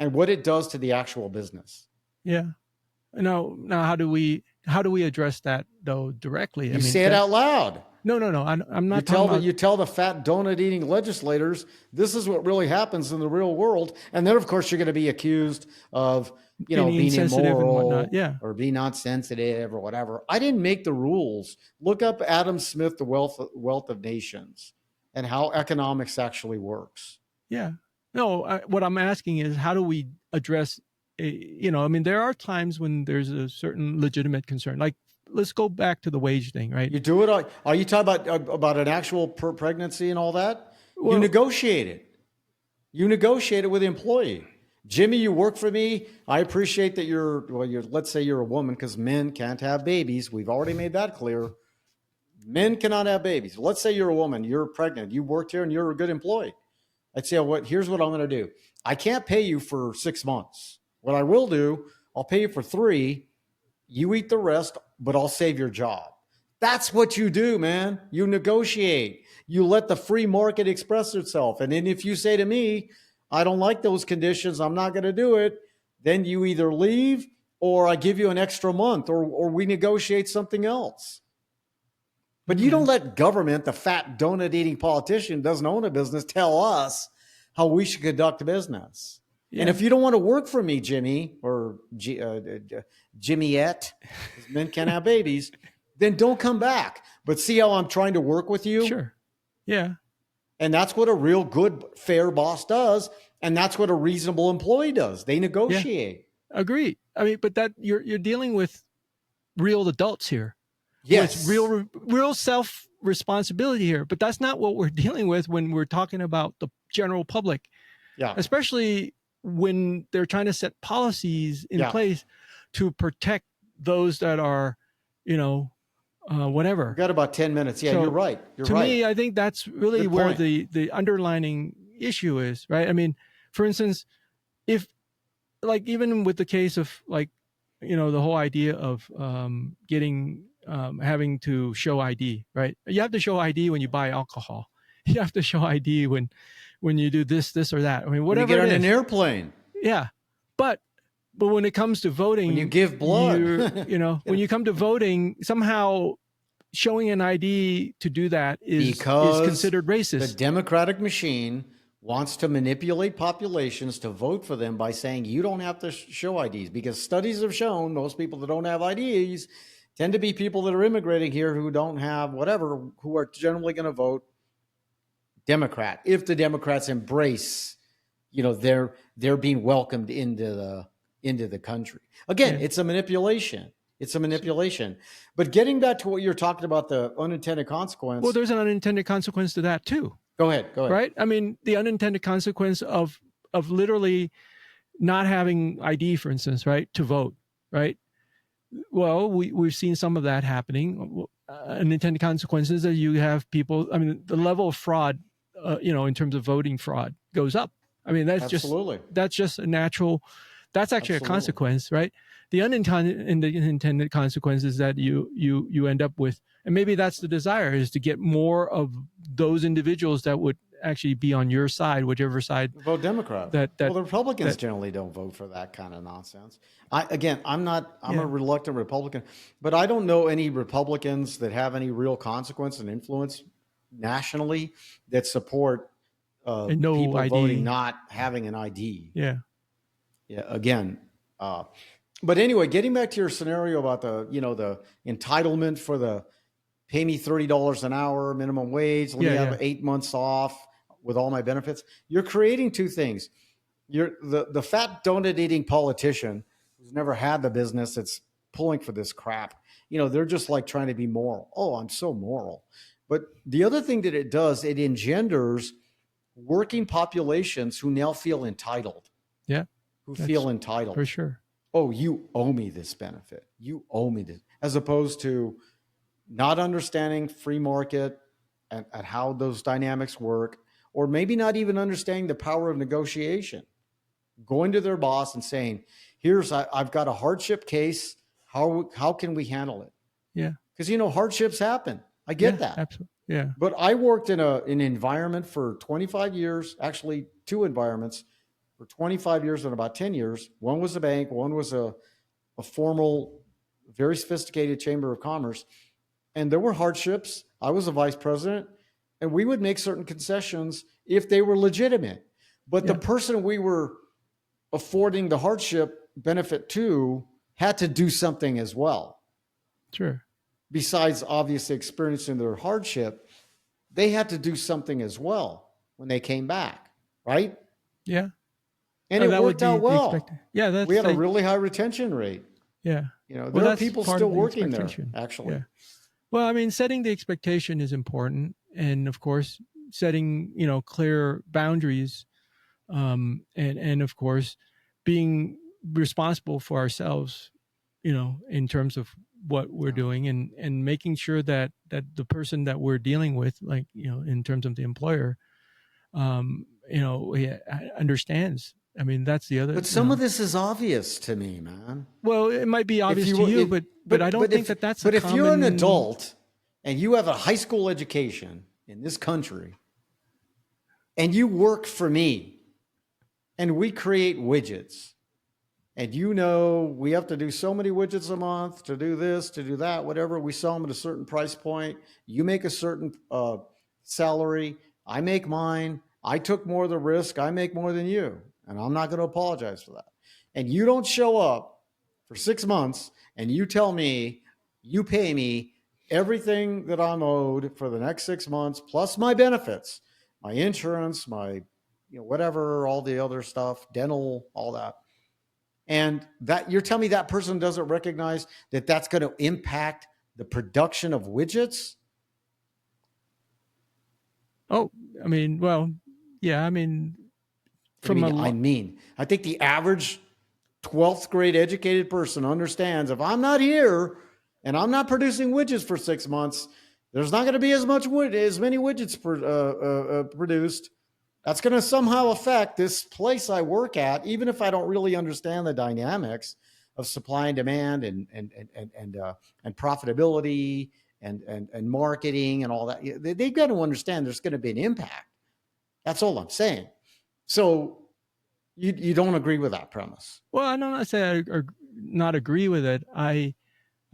[SPEAKER 1] and what it does to the actual business.
[SPEAKER 2] Yeah. Now how do we address that though directly?
[SPEAKER 1] Say it out loud.
[SPEAKER 2] No. I'm not.
[SPEAKER 1] You tell the fat donut eating legislators this is what really happens in the real world, and then of course you're going to be accused of being immoral, or being not sensitive or whatever. I didn't make the rules. Look up Adam Smith, The Wealth of Nations, and how economics actually works.
[SPEAKER 2] Yeah. No. What I'm asking is, how do we address? There are times when there's a certain legitimate concern, like. Let's go back to the wage thing, right?
[SPEAKER 1] You do it. Are you talking about an actual pregnancy and all that? Well, you negotiate it. You negotiate it with the employee. Jimmy, you work for me. I appreciate that let's say you're a woman, because men can't have babies. We've already made that clear. Men cannot have babies. Let's say you're a woman. You're pregnant. You worked here and you're a good employee. I'd say, here's what I'm going to do. I can't pay you for 6 months. What I will do, I'll pay you for 3. You eat the rest, but I'll save your job. That's what you do, man. You negotiate. You let the free market express itself. And then if you say to me, I don't like those conditions, I'm not going to do it, then you either leave, or I give you an extra month, or we negotiate something else. But you don't let government, the fat donut eating politician doesn't own a business, tell us how we should conduct business. Yeah. And if you don't want to work for me, Jimmy, or Jimmyette, because men can't have babies, then don't come back. But see how I'm trying to work with you?
[SPEAKER 2] Sure. Yeah.
[SPEAKER 1] And that's what a real good, fair boss does. And that's what a reasonable employee does. They negotiate.
[SPEAKER 2] Yeah. Agree. But that you're dealing with real adults here.
[SPEAKER 1] Yes.
[SPEAKER 2] real self responsibility here. But that's not what we're dealing with when we're talking about the general public,
[SPEAKER 1] Yeah.
[SPEAKER 2] especially when they're trying to set policies in
[SPEAKER 1] Yeah.
[SPEAKER 2] place to protect those that are, whatever.
[SPEAKER 1] We've got about 10 minutes. Yeah,
[SPEAKER 2] So,
[SPEAKER 1] you're right. You're
[SPEAKER 2] to
[SPEAKER 1] right.
[SPEAKER 2] me, I think that's really
[SPEAKER 1] Good
[SPEAKER 2] where
[SPEAKER 1] point.
[SPEAKER 2] the underlining issue is, right? I mean, for instance, if like even with the case of like, the whole idea of having to show ID, right? You have to show ID when you buy alcohol. You have to show ID when you do this or that. I mean,
[SPEAKER 1] When you
[SPEAKER 2] whatever
[SPEAKER 1] get
[SPEAKER 2] it
[SPEAKER 1] on
[SPEAKER 2] is.
[SPEAKER 1] an airplane,
[SPEAKER 2] Yeah, but when it comes to voting,
[SPEAKER 1] when you give blood,
[SPEAKER 2] when you come to voting, somehow showing an ID to do that is considered racist.
[SPEAKER 1] The Democratic machine wants to manipulate populations to vote for them by saying you don't have to show IDs, because studies have shown most people that don't have IDs tend to be people that are immigrating here who don't have whatever, who are generally going to vote Democrat if the Democrats embrace, they're being welcomed into the country. Again, it's a manipulation. It's a manipulation. But getting back to what you're talking about, the unintended consequence.
[SPEAKER 2] Well, there's an unintended consequence to that too.
[SPEAKER 1] Go ahead.
[SPEAKER 2] Right? I mean, the unintended consequence of literally not having ID, for instance, right, to vote, right? Well, we've seen some of that happening. Unintended consequences that you have people. I mean, the level of fraud, in terms of voting fraud, goes up. I mean, that's just a natural. That's actually a consequence, right? The unintended consequences that you end up with, and maybe that's the desire, is to get more of those individuals that would actually be on your side, whichever side.
[SPEAKER 1] Vote Democrat. Well, the Republicans generally don't vote for that kind of nonsense. I'm a reluctant Republican, but I don't know any Republicans that have any real consequence and influence nationally that support people
[SPEAKER 2] ID.
[SPEAKER 1] voting not having an ID.
[SPEAKER 2] Yeah.
[SPEAKER 1] Again, but anyway, getting back to your scenario about the entitlement for the pay me $30 an hour minimum wage, let me have 8 months off with all my benefits. You're creating two things. You're the fat donut eating politician who's never had the business that's pulling for this crap. They're just like trying to be moral. Oh, I'm so moral. But the other thing that it does, it engenders working populations who now feel entitled.
[SPEAKER 2] Yeah.
[SPEAKER 1] Who feel entitled.
[SPEAKER 2] For sure.
[SPEAKER 1] Oh, you owe me this benefit. You owe me this. As opposed to not understanding free market and how those dynamics work, or maybe not even understanding the power of negotiation. Going to their boss and saying, I've got a hardship case. How can we handle it?
[SPEAKER 2] Yeah.
[SPEAKER 1] Because, hardships happen. I get that.
[SPEAKER 2] Absolutely. Yeah.
[SPEAKER 1] But I worked in an environment for 25 years, actually 2 environments for 25 years and about 10 years. One was a bank. One was a formal, very sophisticated chamber of commerce. And there were hardships. I was a vice president, and we would make certain concessions if they were legitimate. But the person we were affording the hardship benefit to had to do something as well.
[SPEAKER 2] Sure.
[SPEAKER 1] Besides obviously experiencing their hardship, they had to do something as well when they came back, right?
[SPEAKER 2] Yeah.
[SPEAKER 1] And it worked out well.
[SPEAKER 2] Yeah,
[SPEAKER 1] we had a really high retention rate.
[SPEAKER 2] Yeah.
[SPEAKER 1] There are people still working there, actually.
[SPEAKER 2] Yeah. Well, I mean, setting the expectation is important. And of course, setting, clear boundaries. And of course, being responsible for ourselves, in terms of what we're doing, and making sure that the person that we're dealing with, like, in terms of the employer, understands. I mean, that's the other.
[SPEAKER 1] But some of this is obvious to me, man.
[SPEAKER 2] Well, it might be obvious to you, but I don't think that's.
[SPEAKER 1] But if you're an adult and you have a high school education in this country, and you work for me, and we create widgets, and we have to do so many widgets a month to do this, to do that, whatever. We sell them at a certain price point. You make a certain salary. I make mine. I took more of the risk. I make more than you. And I'm not going to apologize for that. And you don't show up for 6 months and you tell me, you pay me everything that I'm owed for the next 6 months, plus my benefits, my insurance, my, whatever, all the other stuff, dental, all that. And that you're telling me that person doesn't recognize that that's going to impact the production of widgets?
[SPEAKER 2] Oh, I mean, well, yeah, I mean,
[SPEAKER 1] What do
[SPEAKER 2] from
[SPEAKER 1] you
[SPEAKER 2] a
[SPEAKER 1] mean? I mean, I think the average 12th grade educated person understands if I'm not here and I'm not producing widgets for 6 months, there's not going to be as many widgets produced. That's going to somehow affect this place I work at, even if I don't really understand the dynamics of supply and demand and profitability and marketing and all that. They've got to understand there's going to be an impact. That's all I'm saying. So you don't agree with that premise?
[SPEAKER 2] well, I don't say I not agree with it. I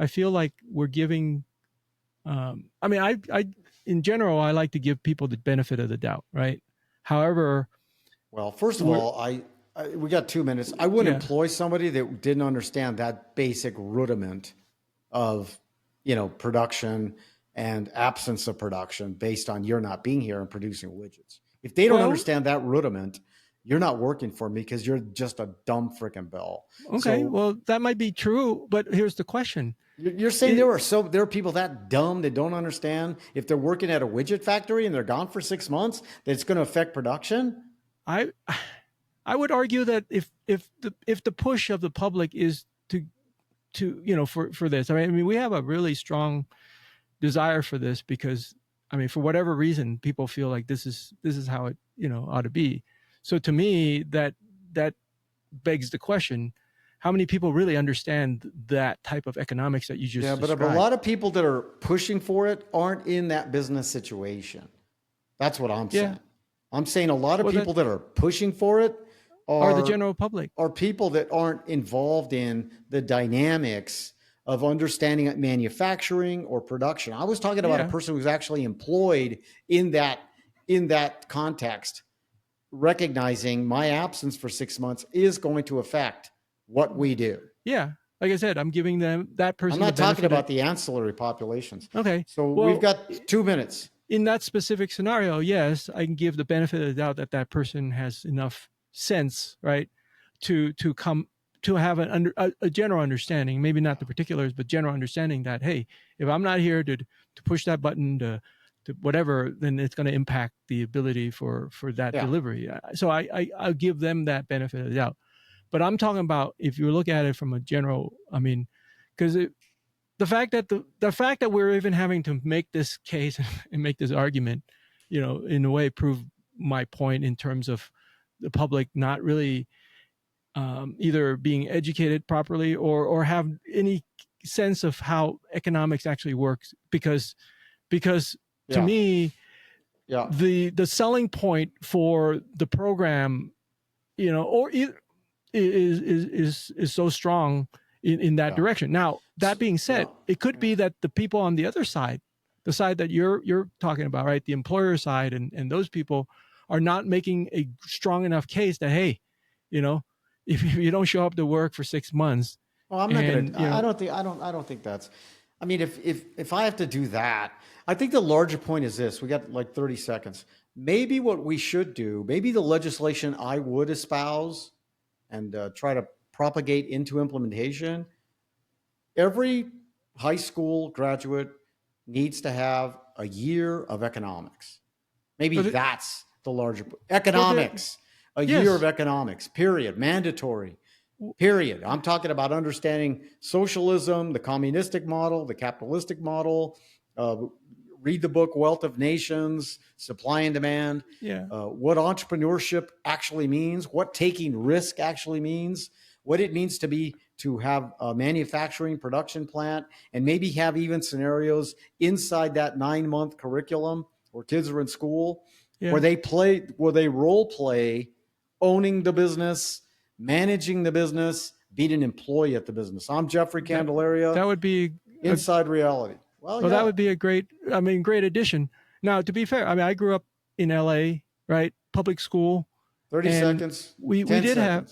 [SPEAKER 2] feel like we're giving. I mean, I in general, I like to give people the benefit of the doubt, right? However,
[SPEAKER 1] Well, first of all, we got 2 minutes. I wouldn't
[SPEAKER 2] yeah,
[SPEAKER 1] employ somebody that didn't understand that basic rudiment of, production and absence of production based on you're not being here and producing widgets. If they don't
[SPEAKER 2] well,
[SPEAKER 1] understand that rudiment, you're not working for me because you're just a dumb freaking bell.
[SPEAKER 2] okay,
[SPEAKER 1] So
[SPEAKER 2] well, that might be true, but here's the question:
[SPEAKER 1] you're saying
[SPEAKER 2] it,
[SPEAKER 1] there are people that dumb that don't understand if they're working at a widget factory and they're gone for 6 months that it's going to affect production?
[SPEAKER 2] I I would argue that if the push of the public is to for this, I mean we have a really strong desire for this because I mean for whatever reason people feel like this is how it ought to be. So to me that begs the question: how many people really understand that type of economics that you just
[SPEAKER 1] Yeah, but a
[SPEAKER 2] described?
[SPEAKER 1] lot of people that are pushing for it aren't in that business situation. That's what I'm
[SPEAKER 2] Yeah,
[SPEAKER 1] saying. I'm saying a lot of
[SPEAKER 2] well that
[SPEAKER 1] people that are pushing for it
[SPEAKER 2] are the
[SPEAKER 1] are
[SPEAKER 2] general public.
[SPEAKER 1] are people that aren't involved in the dynamics of understanding manufacturing or production. I was talking about a
[SPEAKER 2] Yeah,
[SPEAKER 1] person who's actually employed in that context, recognizing my absence for 6 months is going to affect what we do.
[SPEAKER 2] yeah. Like I said, I'm giving them that
[SPEAKER 1] I'm
[SPEAKER 2] person the
[SPEAKER 1] not talking
[SPEAKER 2] benefit of.
[SPEAKER 1] about the ancillary populations.
[SPEAKER 2] Okay,
[SPEAKER 1] So we've
[SPEAKER 2] well,
[SPEAKER 1] got 2 minutes.
[SPEAKER 2] in that specific scenario, yes, I can give the benefit of the doubt that that person has enough sense, right, to come to have a general understanding, maybe not the particulars, but general understanding that hey, if I'm not here to push that button to whatever, then it's going to impact the ability for that
[SPEAKER 1] Yeah.
[SPEAKER 2] delivery. So I'll give them that benefit of the doubt. But I'm talking about if you look at it from a general, I mean, because the fact that we're even having to make this case and make this argument, in a way prove my point in terms of the public not really either being educated properly or have any sense of how economics actually works because to
[SPEAKER 1] Yeah.
[SPEAKER 2] me
[SPEAKER 1] Yeah.
[SPEAKER 2] the selling point for the program or is so strong in that
[SPEAKER 1] Yeah.
[SPEAKER 2] direction. Now, that being said,
[SPEAKER 1] Yeah.
[SPEAKER 2] it could be that the people on the other side, the side that you're talking about, right, the employer side, and those people are not making a strong enough case that hey, you know, if you don't show up to work for 6 months,
[SPEAKER 1] Well, I'm not going
[SPEAKER 2] and
[SPEAKER 1] to, I don't think that's, I mean, if I have to do that, I think the larger point is this, we got like 30 seconds. Maybe what we should do, maybe the legislation I would espouse and try to propagate into implementation, every high school graduate needs to have a year of economics. Maybe
[SPEAKER 2] but it,
[SPEAKER 1] that's the larger
[SPEAKER 2] well, there,
[SPEAKER 1] economics, a year of
[SPEAKER 2] yes,
[SPEAKER 1] economics, period, mandatory, period. I'm talking about understanding socialism, the communistic model, the capitalistic model. Read the book Wealth of Nations, Supply and Demand,
[SPEAKER 2] yeah,
[SPEAKER 1] what entrepreneurship actually means, what taking risk actually means, what it means to have a manufacturing production plant, and maybe have even scenarios inside that 9-month curriculum where kids are in school
[SPEAKER 2] yeah,
[SPEAKER 1] where they role play owning the business, managing the business, being an employee at the business. I'm Jeffrey
[SPEAKER 2] that
[SPEAKER 1] Candelaria,
[SPEAKER 2] that would be a
[SPEAKER 1] Inside Reality. Well,
[SPEAKER 2] Well, that
[SPEAKER 1] yeah,
[SPEAKER 2] would be a great addition. Now, to be fair, I mean, I grew up in LA, right? Public school,
[SPEAKER 1] 30
[SPEAKER 2] and
[SPEAKER 1] seconds,
[SPEAKER 2] we
[SPEAKER 1] 10
[SPEAKER 2] did have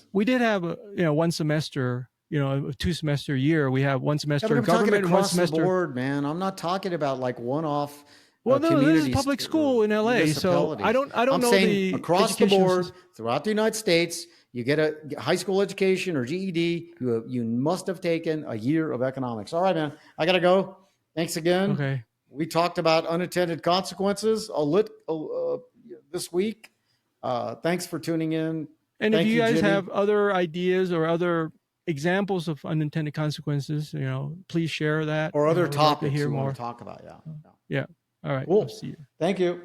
[SPEAKER 1] seconds.
[SPEAKER 2] a 1 semester, a 2 semester year. We have one
[SPEAKER 1] Yeah, but
[SPEAKER 2] semester
[SPEAKER 1] I'm talking
[SPEAKER 2] government and one
[SPEAKER 1] across the
[SPEAKER 2] semester.
[SPEAKER 1] board, man. I'm not talking about like one-off
[SPEAKER 2] Well, no, this is
[SPEAKER 1] communities
[SPEAKER 2] public
[SPEAKER 1] or
[SPEAKER 2] school in LA, so I
[SPEAKER 1] municipalities.
[SPEAKER 2] don't
[SPEAKER 1] I'm
[SPEAKER 2] know
[SPEAKER 1] saying
[SPEAKER 2] the
[SPEAKER 1] across the
[SPEAKER 2] educational
[SPEAKER 1] board throughout the United States, you get a high school education or GED, you must have taken a year of economics. All right, man, I got to go. Thanks again.
[SPEAKER 2] Okay.
[SPEAKER 1] We talked about unintended consequences this week. Thanks for tuning in.
[SPEAKER 2] And if
[SPEAKER 1] Thank
[SPEAKER 2] you
[SPEAKER 1] you,
[SPEAKER 2] guys
[SPEAKER 1] Jimmy.
[SPEAKER 2] have other ideas or other examples of unintended consequences, please share that.
[SPEAKER 1] Or other
[SPEAKER 2] We'd love to
[SPEAKER 1] topics
[SPEAKER 2] hear
[SPEAKER 1] you want
[SPEAKER 2] more.
[SPEAKER 1] to talk about. Yeah.
[SPEAKER 2] Yeah. All right.
[SPEAKER 1] Cool.
[SPEAKER 2] I'll see you.
[SPEAKER 1] Thank you.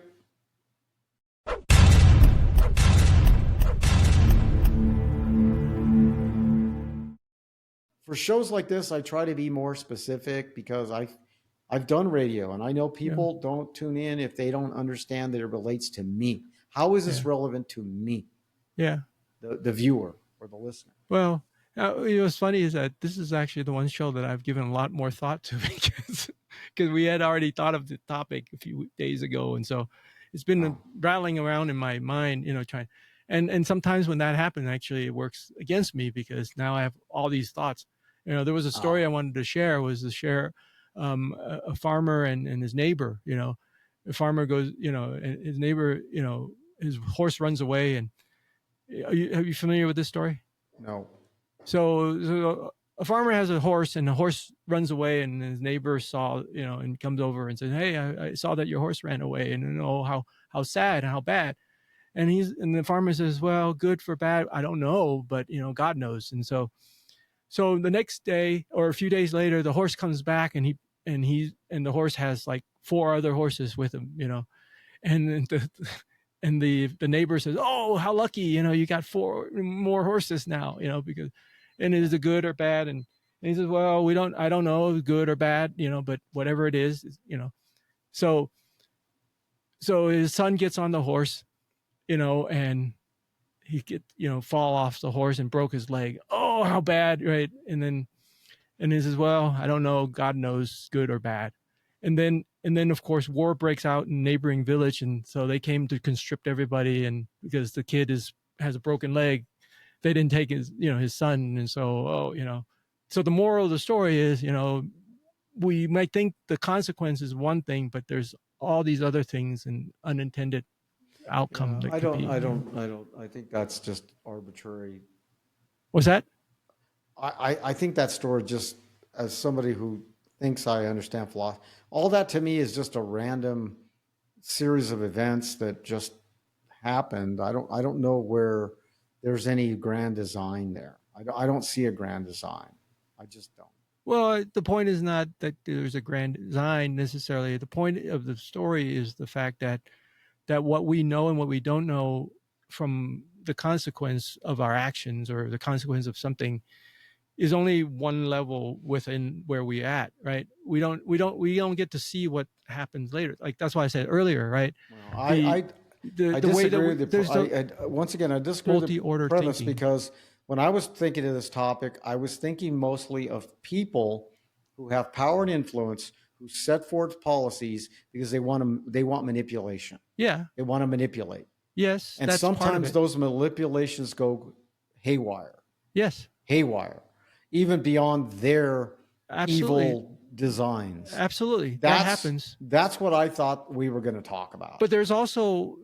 [SPEAKER 1] For shows like this, I try to be more specific because I've done radio and I know people don't tune in if they don't understand that it relates to me. How is this relevant to me?
[SPEAKER 2] Yeah.
[SPEAKER 1] The viewer or the listener.
[SPEAKER 2] Well, what's funny is that this is actually the one show that I've given a lot more thought to because we had already thought of the topic a few days ago, and so it's been rattling around in my mind, trying. And sometimes when that happens, actually, it works against me because now I have all these thoughts. There was a story I wanted to share. A farmer and his neighbor. The farmer goes, and his neighbor, his horse runs away, and are you familiar with this story?
[SPEAKER 1] No.
[SPEAKER 2] So a farmer has a horse, and the horse runs away, and his neighbor saw, and comes over and says, "Hey, I saw that your horse ran away, and how sad and how bad." And the farmer says, "Well, good for bad, I don't know, but God knows." And so the next day or a few days later, the horse comes back, and the horse has like 4 other horses with him, and the neighbor says, "Oh, how lucky, you got 4 more horses now, because, and is it good or bad?" And he says, "Well, I don't know, good or bad, but whatever it is, So his son gets on the horse, and he fall off the horse and broke his leg. Oh, how bad, right? And he says, "Well, I don't know, God knows, good or bad." And then of course war breaks out in a neighboring village, and so they came to conscript everybody, and because the kid has a broken leg, they didn't take his son. And so so the moral of the story is, we might think the consequence is one thing, but there's all these other things and unintended outcome that could be.
[SPEAKER 1] I think that's just arbitrary.
[SPEAKER 2] What's that?
[SPEAKER 1] I think that story, just as somebody who thinks I understand philosophy, all that to me is just a random series of events that just happened. I don't know where there's any grand design there. I don't see a grand design. I just don't.
[SPEAKER 2] Well, the point is not that there's a grand design necessarily. The point of the story is the fact that what we know and what we don't know from the consequence of our actions or the consequence of something is only one level within where we're at, right? We don't get to see what happens later. Like that's why I said earlier, right?
[SPEAKER 1] Well, I disagree with the once again, I disagree with the premise thinking. Because when I was thinking of this topic, I was thinking mostly of people who have power and influence who set forth policies because they want manipulation.
[SPEAKER 2] Yeah,
[SPEAKER 1] they want to manipulate.
[SPEAKER 2] Yes,
[SPEAKER 1] and sometimes those manipulations go haywire.
[SPEAKER 2] Yes,
[SPEAKER 1] haywire, even beyond their evil designs.
[SPEAKER 2] Absolutely, that happens.
[SPEAKER 1] That's what I thought we were going to talk about.
[SPEAKER 2] But there's also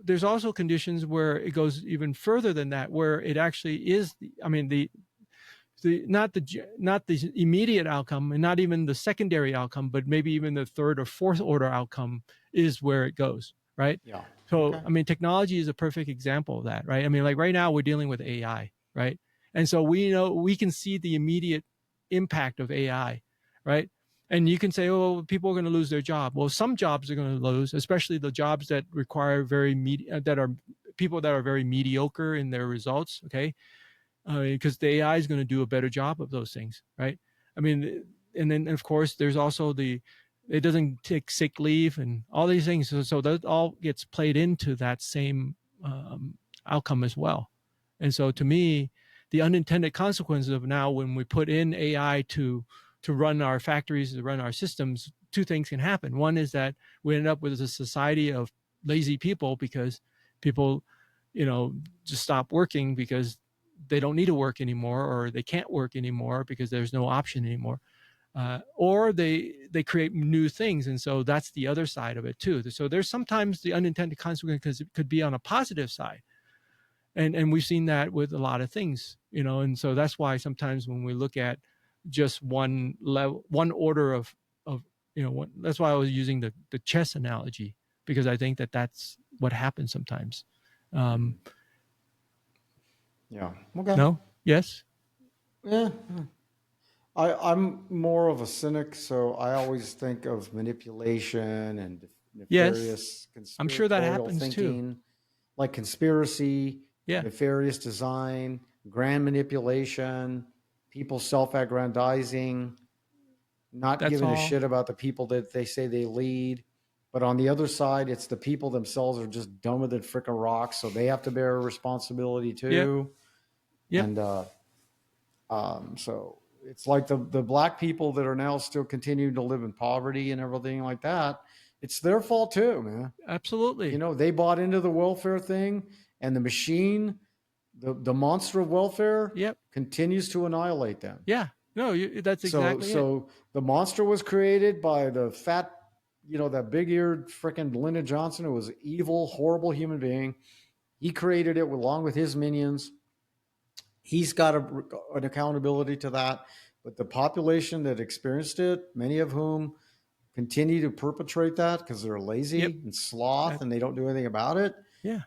[SPEAKER 2] conditions where it goes even further than that, where it actually is. Not the immediate outcome, and not even the secondary outcome, but maybe even the third or fourth order outcome is where it goes, right?
[SPEAKER 1] Yeah.
[SPEAKER 2] So, okay. Technology is a perfect example of that, right? Like right now we're dealing with AI, right? And so we can see the immediate impact of AI, right? And you can say, oh, people are going to lose their job. Well, some jobs are going to lose, especially the jobs that require people that are very mediocre in their results, okay? Because the AI is going to do a better job of those things, right? And then of course there's also it doesn't take sick leave and all these things. So that all gets played into that same outcome as well. And so to me, the unintended consequences of now when we put in AI to run our factories, to run our systems, 2 things can happen. One is that we end up with a society of lazy people because people, just stop working because they don't need to work anymore, or they can't work anymore because there's no option anymore. Or they create new things. And so that's the other side of it too. So there's sometimes the unintended consequence because it could be on a positive side. And we've seen that with a lot of things, and so that's why sometimes when we look at just one level, one order of that's why I was using the chess analogy, because I think that that's what happens sometimes.
[SPEAKER 1] Yeah. Okay.
[SPEAKER 2] No? Yes?
[SPEAKER 1] Yeah. I'm more of a cynic, so I always think of manipulation and
[SPEAKER 2] Yes.
[SPEAKER 1] nefarious
[SPEAKER 2] I'm sure that
[SPEAKER 1] conspiratorial
[SPEAKER 2] happens too.
[SPEAKER 1] thinking, like conspiracy,
[SPEAKER 2] Yeah.
[SPEAKER 1] nefarious design, grand manipulation, people self-aggrandizing, not
[SPEAKER 2] That's
[SPEAKER 1] giving a
[SPEAKER 2] all.
[SPEAKER 1] shit about the people that they say they lead. But on the other side, it's the people themselves are just dumber than freaking rocks, so they have to bear a responsibility
[SPEAKER 2] Yep.
[SPEAKER 1] too.
[SPEAKER 2] Yep.
[SPEAKER 1] And so it's like the black people that are now still continuing to live in poverty and everything like that. It's their fault too, man.
[SPEAKER 2] Absolutely.
[SPEAKER 1] They bought into the welfare thing, and the machine, the monster of welfare,
[SPEAKER 2] Yep.
[SPEAKER 1] continues to annihilate them.
[SPEAKER 2] Yeah. No, that's
[SPEAKER 1] So
[SPEAKER 2] exactly it.
[SPEAKER 1] so the monster was created by the fat, that big-eared freaking Lyndon Johnson, who was an evil, horrible human being. He created it along with his minions. He's got an accountability to that. But the population that experienced it, many of whom continue to perpetrate that because they're
[SPEAKER 2] Yep.
[SPEAKER 1] lazy and sloth
[SPEAKER 2] That,
[SPEAKER 1] and they don't do anything about it,
[SPEAKER 2] yeah.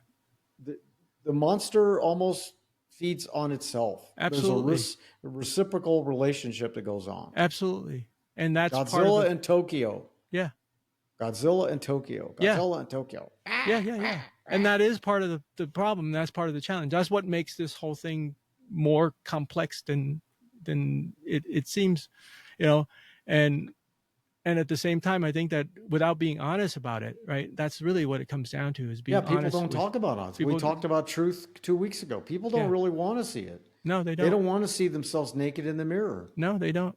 [SPEAKER 1] the, the monster almost feeds on itself. There's
[SPEAKER 2] Absolutely.
[SPEAKER 1] a reciprocal relationship that goes on.
[SPEAKER 2] Absolutely. And that's part of
[SPEAKER 1] Godzilla
[SPEAKER 2] the,
[SPEAKER 1] and Tokyo.
[SPEAKER 2] yeah.
[SPEAKER 1] Godzilla and Tokyo.
[SPEAKER 2] Yeah.
[SPEAKER 1] Godzilla and Tokyo.
[SPEAKER 2] Yeah. Yeah. Yeah. And that is part of the problem. That's part of the challenge. That's what makes this whole thing more complex than it seems, and at the same time, I think that without being honest about it, right, that's really what it comes down to, is
[SPEAKER 1] Yeah,
[SPEAKER 2] being
[SPEAKER 1] people
[SPEAKER 2] honest
[SPEAKER 1] don't
[SPEAKER 2] with
[SPEAKER 1] talk about it. We
[SPEAKER 2] people.
[SPEAKER 1] talked about truth 2 weeks ago. People don't
[SPEAKER 2] Yeah.
[SPEAKER 1] really want to see it.
[SPEAKER 2] No, they
[SPEAKER 1] They
[SPEAKER 2] don't.
[SPEAKER 1] don't want to see themselves naked in the mirror.
[SPEAKER 2] No, they don't.